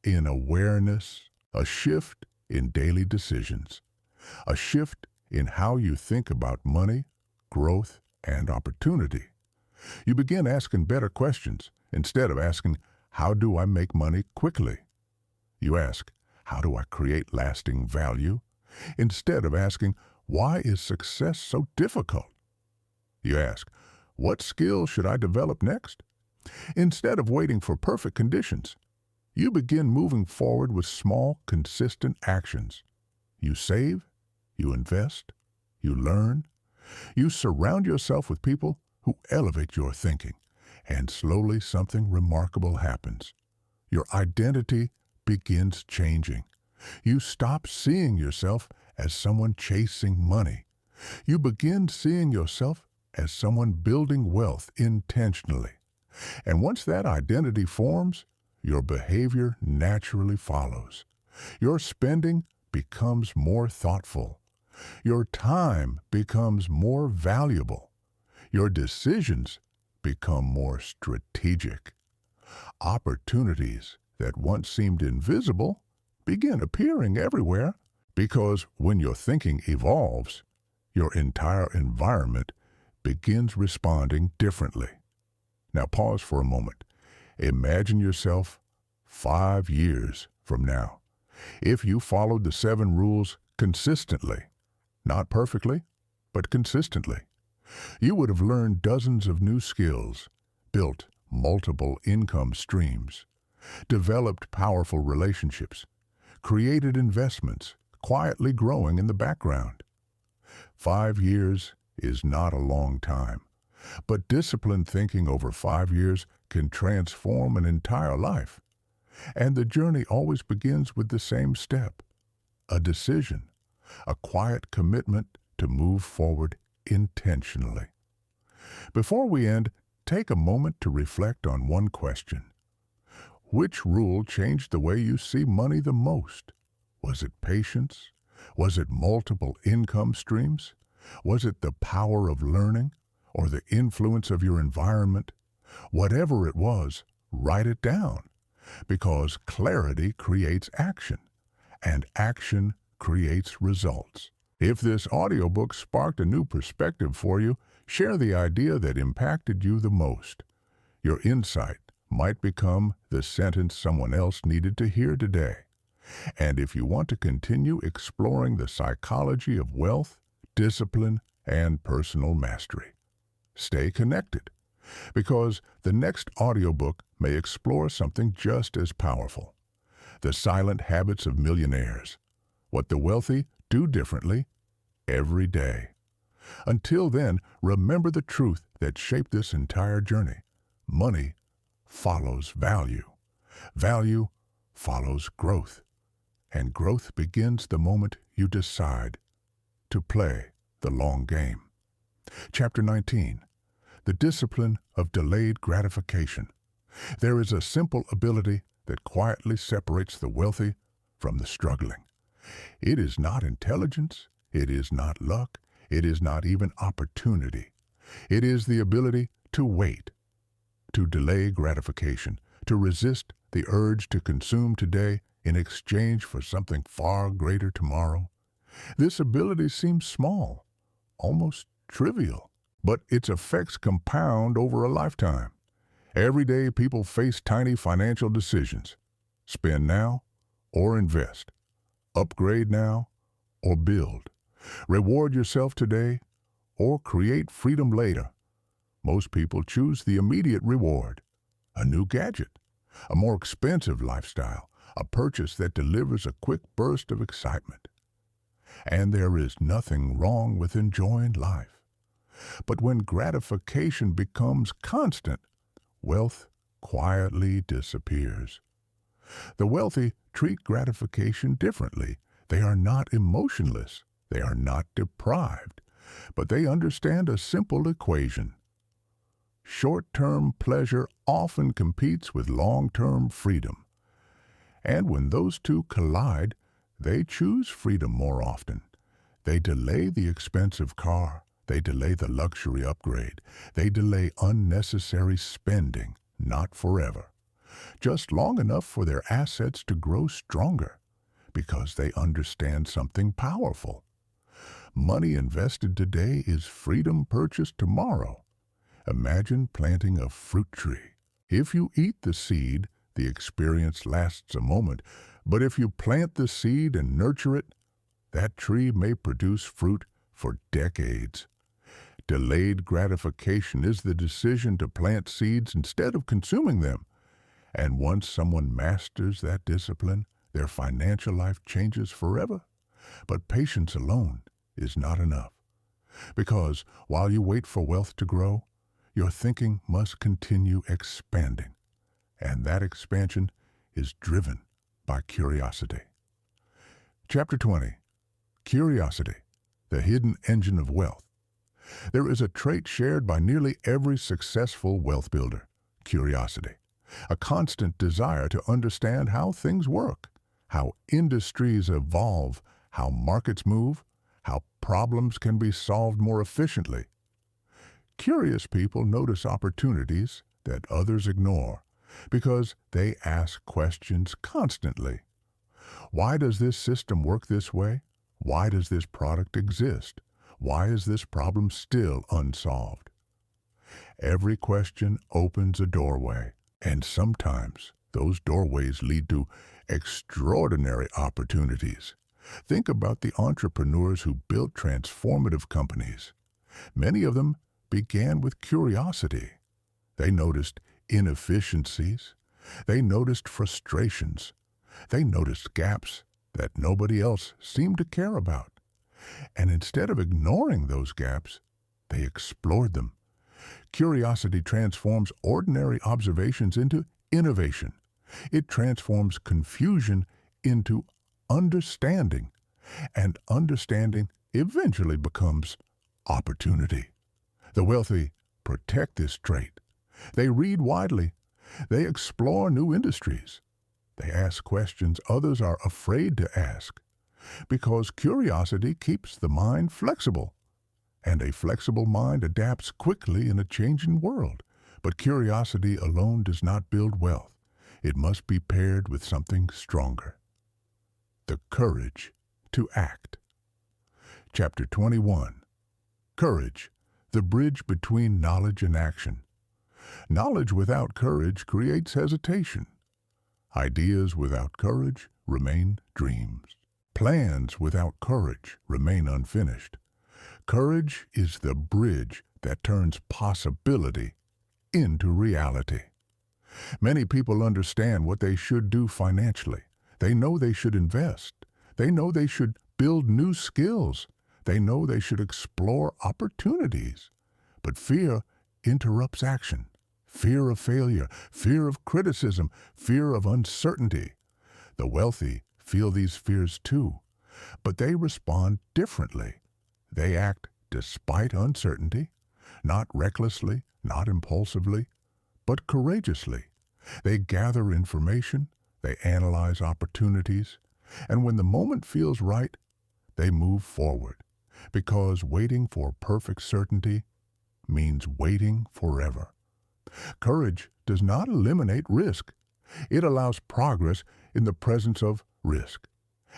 in awareness, a shift in daily decisions, a shift in how you think about money, growth, and opportunity. You begin asking better questions instead of asking, how do I make money quickly? You ask, how do I create lasting value? Instead of asking, why is success so difficult? You ask, what skills should I develop next? Instead of waiting for perfect conditions, you begin moving forward with small, consistent actions. You save, you invest, you learn, you surround yourself with people who elevate your thinking, and slowly something remarkable happens. Your identity begins changing. You stop seeing yourself as someone chasing money. You begin seeing yourself as someone building wealth intentionally. And once that identity forms, your behavior naturally follows. Your spending becomes more thoughtful. Your time becomes more valuable. Your decisions become more strategic. Opportunities that once seemed invisible begin appearing everywhere, because when your thinking evolves, your entire environment begins responding differently. Now pause for a moment. Imagine yourself 5 years from now. If you followed the 7 rules consistently, not perfectly, but consistently, you would have learned dozens of new skills, built multiple income streams, developed powerful relationships, created investments, quietly growing in the background. 5 years is not a long time, but disciplined thinking over 5 years can transform an entire life. And the journey always begins with the same step, a decision, a quiet commitment to move forward intentionally. Before we end, take a moment to reflect on one question. Which rule changed the way you see money the most? Was it patience? Was it multiple income streams? Was it the power of learning or the influence of your environment? Whatever it was, write it down, because clarity creates action, and action creates results. If this audiobook sparked a new perspective for you, share the idea that impacted you the most. Your insight might become the sentence someone else needed to hear today. And if you want to continue exploring the psychology of wealth, discipline, and personal mastery, stay connected, because the next audiobook may explore something just as powerful: the silent habits of millionaires, what the wealthy do differently every day. Until then, remember the truth that shaped this entire journey. Money follows value. Value follows growth. And growth begins the moment you decide to play the long game. Chapter 19. the discipline of delayed gratification. There is a simple ability that quietly separates the wealthy from the struggling. It is not intelligence, it is not luck, it is not even opportunity. It is the ability to wait, to delay gratification, to resist the urge to consume today in exchange for something far greater tomorrow. This ability seems small, almost trivial, but its effects compound over a lifetime. Every day people face tiny financial decisions. Spend now or invest. Upgrade now or build. Reward yourself today or create freedom later. Most people choose the immediate reward, a new gadget, a more expensive lifestyle, a purchase that delivers a quick burst of excitement. And there is nothing wrong with enjoying life. But when gratification becomes constant, wealth quietly disappears. The wealthy treat gratification differently. They are not emotionless. They are not deprived. But they understand a simple equation. Short-term pleasure often competes with long-term freedom. And when those two collide, they choose freedom more often. They delay the expensive car. They delay the luxury upgrade. They delay unnecessary spending, not forever. Just long enough for their assets to grow stronger, because they understand something powerful. Money invested today is freedom purchased tomorrow. Imagine planting a fruit tree. If you eat the seed, the experience lasts a moment, but if you plant the seed and nurture it, that tree may produce fruit for decades. Delayed gratification is the decision to plant seeds instead of consuming them. And once someone masters that discipline, their financial life changes forever. But patience alone is not enough. Because while you wait for wealth to grow, your thinking must continue expanding. And that expansion is driven by curiosity. Chapter 20. Curiosity, the hidden engine of wealth. There is a trait shared by nearly every successful wealth builder: curiosity, a constant desire to understand how things work, how industries evolve, how markets move, how problems can be solved more efficiently. Curious people notice opportunities that others ignore because they ask questions constantly. Why does this system work this way? Why does this product exist? Why is this problem still unsolved? Every question opens a doorway, and sometimes those doorways lead to extraordinary opportunities. Think about the entrepreneurs who built transformative companies. Many of them began with curiosity. They noticed inefficiencies. They noticed frustrations. They noticed gaps that nobody else seemed to care about. And instead of ignoring those gaps, they explored them. Curiosity transforms ordinary observations into innovation. It transforms confusion into understanding, and understanding eventually becomes opportunity. The wealthy protect this trait. They read widely. They explore new industries. They ask questions others are afraid to ask, because curiosity keeps the mind flexible, and a flexible mind adapts quickly in a changing world. But curiosity alone does not build wealth. It must be paired with something stronger: the courage to act. Chapter 21. Courage, the bridge between knowledge and action. Knowledge without courage creates hesitation. Ideas without courage remain dreams. Plans without courage remain unfinished. Courage is the bridge that turns possibility into reality. Many people understand what they should do financially. They know they should invest. They know they should build new skills. They know they should explore opportunities. But fear interrupts action. Fear of failure, fear of criticism, fear of uncertainty. The wealthy feel these fears too, but they respond differently. They act despite uncertainty, not recklessly, not impulsively, but courageously. They gather information, they analyze opportunities, and when the moment feels right, they move forward, because waiting for perfect certainty means waiting forever. Courage does not eliminate risk. It allows progress in the presence of risk.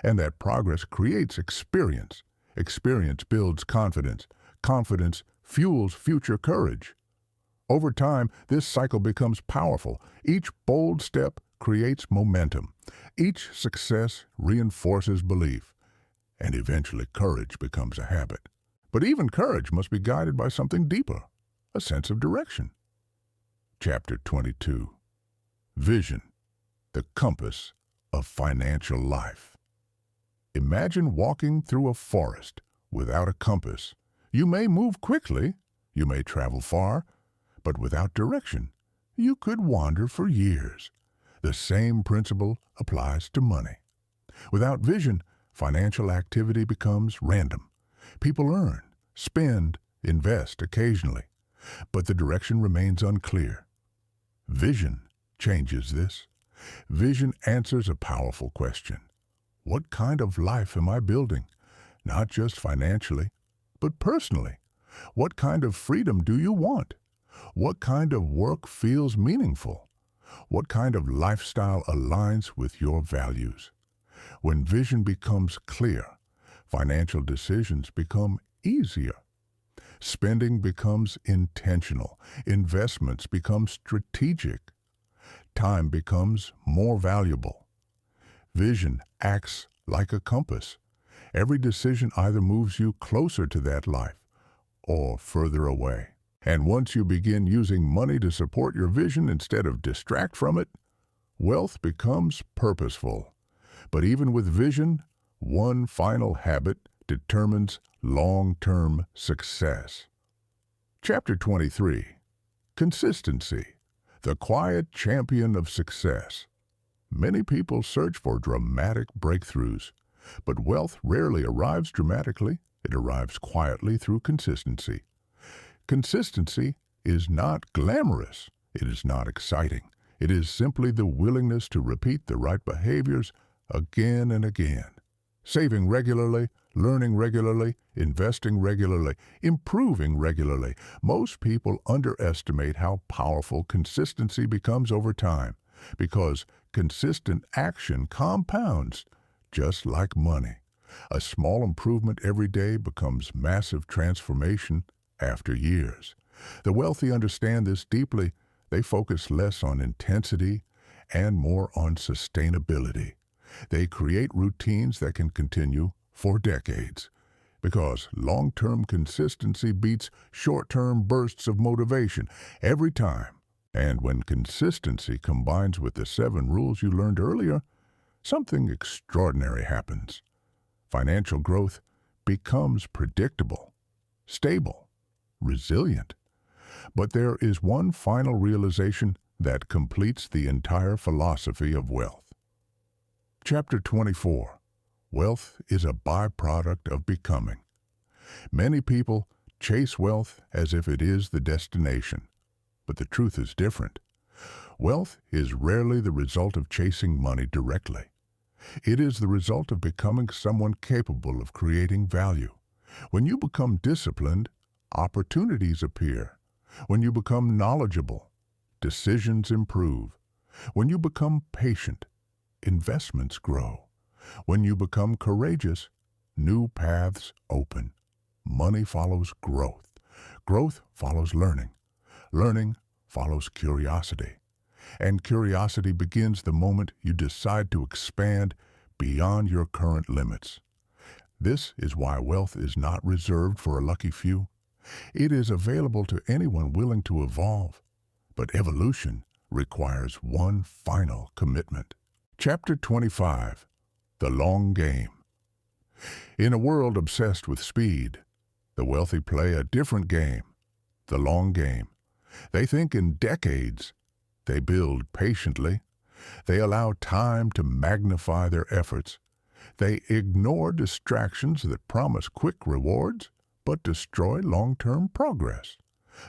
And that progress creates experience. Experience builds confidence. Confidence fuels future courage. Over time, this cycle becomes powerful. Each bold step creates momentum. Each success reinforces belief. And eventually courage becomes a habit. But even courage must be guided by something deeper, a sense of direction. Chapter 22. Vision, the compass of financial life. Imagine walking through a forest without a compass. You may move quickly, you may travel far, but without direction, you could wander for years. The same principle applies to money. Without vision, financial activity becomes random. People earn, spend, invest occasionally, but the direction remains unclear. Vision changes this. Vision answers a powerful question. What kind of life am I building? Not just financially, but personally. What kind of freedom do you want? What kind of work feels meaningful? What kind of lifestyle aligns with your values? When vision becomes clear, financial decisions become easier. Spending becomes intentional. Investments become strategic. Time becomes more valuable. Vision acts like a compass. Every decision either moves you closer to that life or further away. And once you begin using money to support your vision instead of distract from it, wealth becomes purposeful. But even with vision, one final habit determines long-term success. Chapter 23. Consistency, the quiet champion of success. Many people search for dramatic breakthroughs, but wealth rarely arrives dramatically. It arrives quietly through consistency. Consistency is not glamorous. It is not exciting. It is simply the willingness to repeat the right behaviors again and again. Saving regularly, learning regularly, investing regularly, improving regularly. Most people underestimate how powerful consistency becomes over time, because consistent action compounds, just like money. A small improvement every day becomes massive transformation after years. The wealthy understand this deeply. They focus less on intensity and more on sustainability. They create routines that can continue for decades, because long-term consistency beats short-term bursts of motivation every time. And when consistency combines with the 7 rules you learned earlier, something extraordinary happens. Financial growth becomes predictable, stable, resilient. But there is one final realization that completes the entire philosophy of wealth. Chapter 24. Wealth is a byproduct of becoming. Many people chase wealth as if it is the destination, but the truth is different. Wealth is rarely the result of chasing money directly. It is the result of becoming someone capable of creating value. When you become disciplined, opportunities appear. When you become knowledgeable, decisions improve. When you become patient, investments grow. When you become courageous, new paths open. Money follows growth. Growth follows learning. Learning follows curiosity. And curiosity begins the moment you decide to expand beyond your current limits. This is why wealth is not reserved for a lucky few. It is available to anyone willing to evolve. But evolution requires one final commitment. Chapter 25. The Long Game. In a world obsessed with speed, the wealthy play a different game, the long game. They think in decades. They build patiently. They allow time to magnify their efforts. They ignore distractions that promise quick rewards but destroy long-term progress.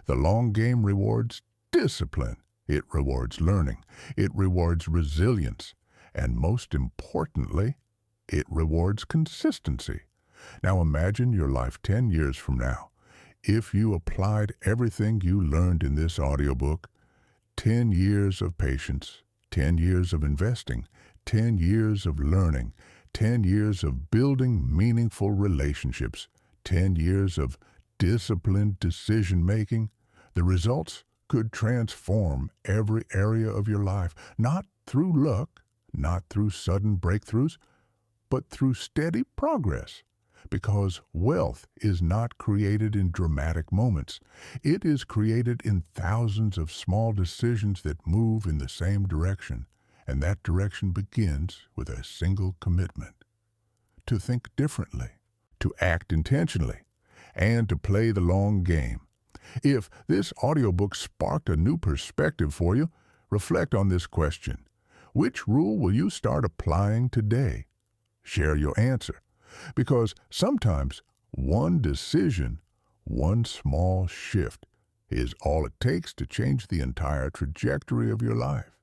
The long game rewards discipline. It rewards learning. It rewards resilience. And most importantly, it rewards consistency. Now imagine your life 10 years from now. If you applied everything you learned in this audiobook, 10 years of patience, 10 years of investing, 10 years of learning, 10 years of building meaningful relationships, 10 years of disciplined decision-making, the results could transform every area of your life, not through luck, not through sudden breakthroughs, but through steady progress. Because wealth is not created in dramatic moments. It is created in thousands of small decisions that move in the same direction, and that direction begins with a single commitment: to think differently, to act intentionally, and to play the long game. If this audiobook sparked a new perspective for you, reflect on this question. Which rule will you start applying today? Share your answer, because sometimes one decision, one small shift, is all it takes to change the entire trajectory of your life.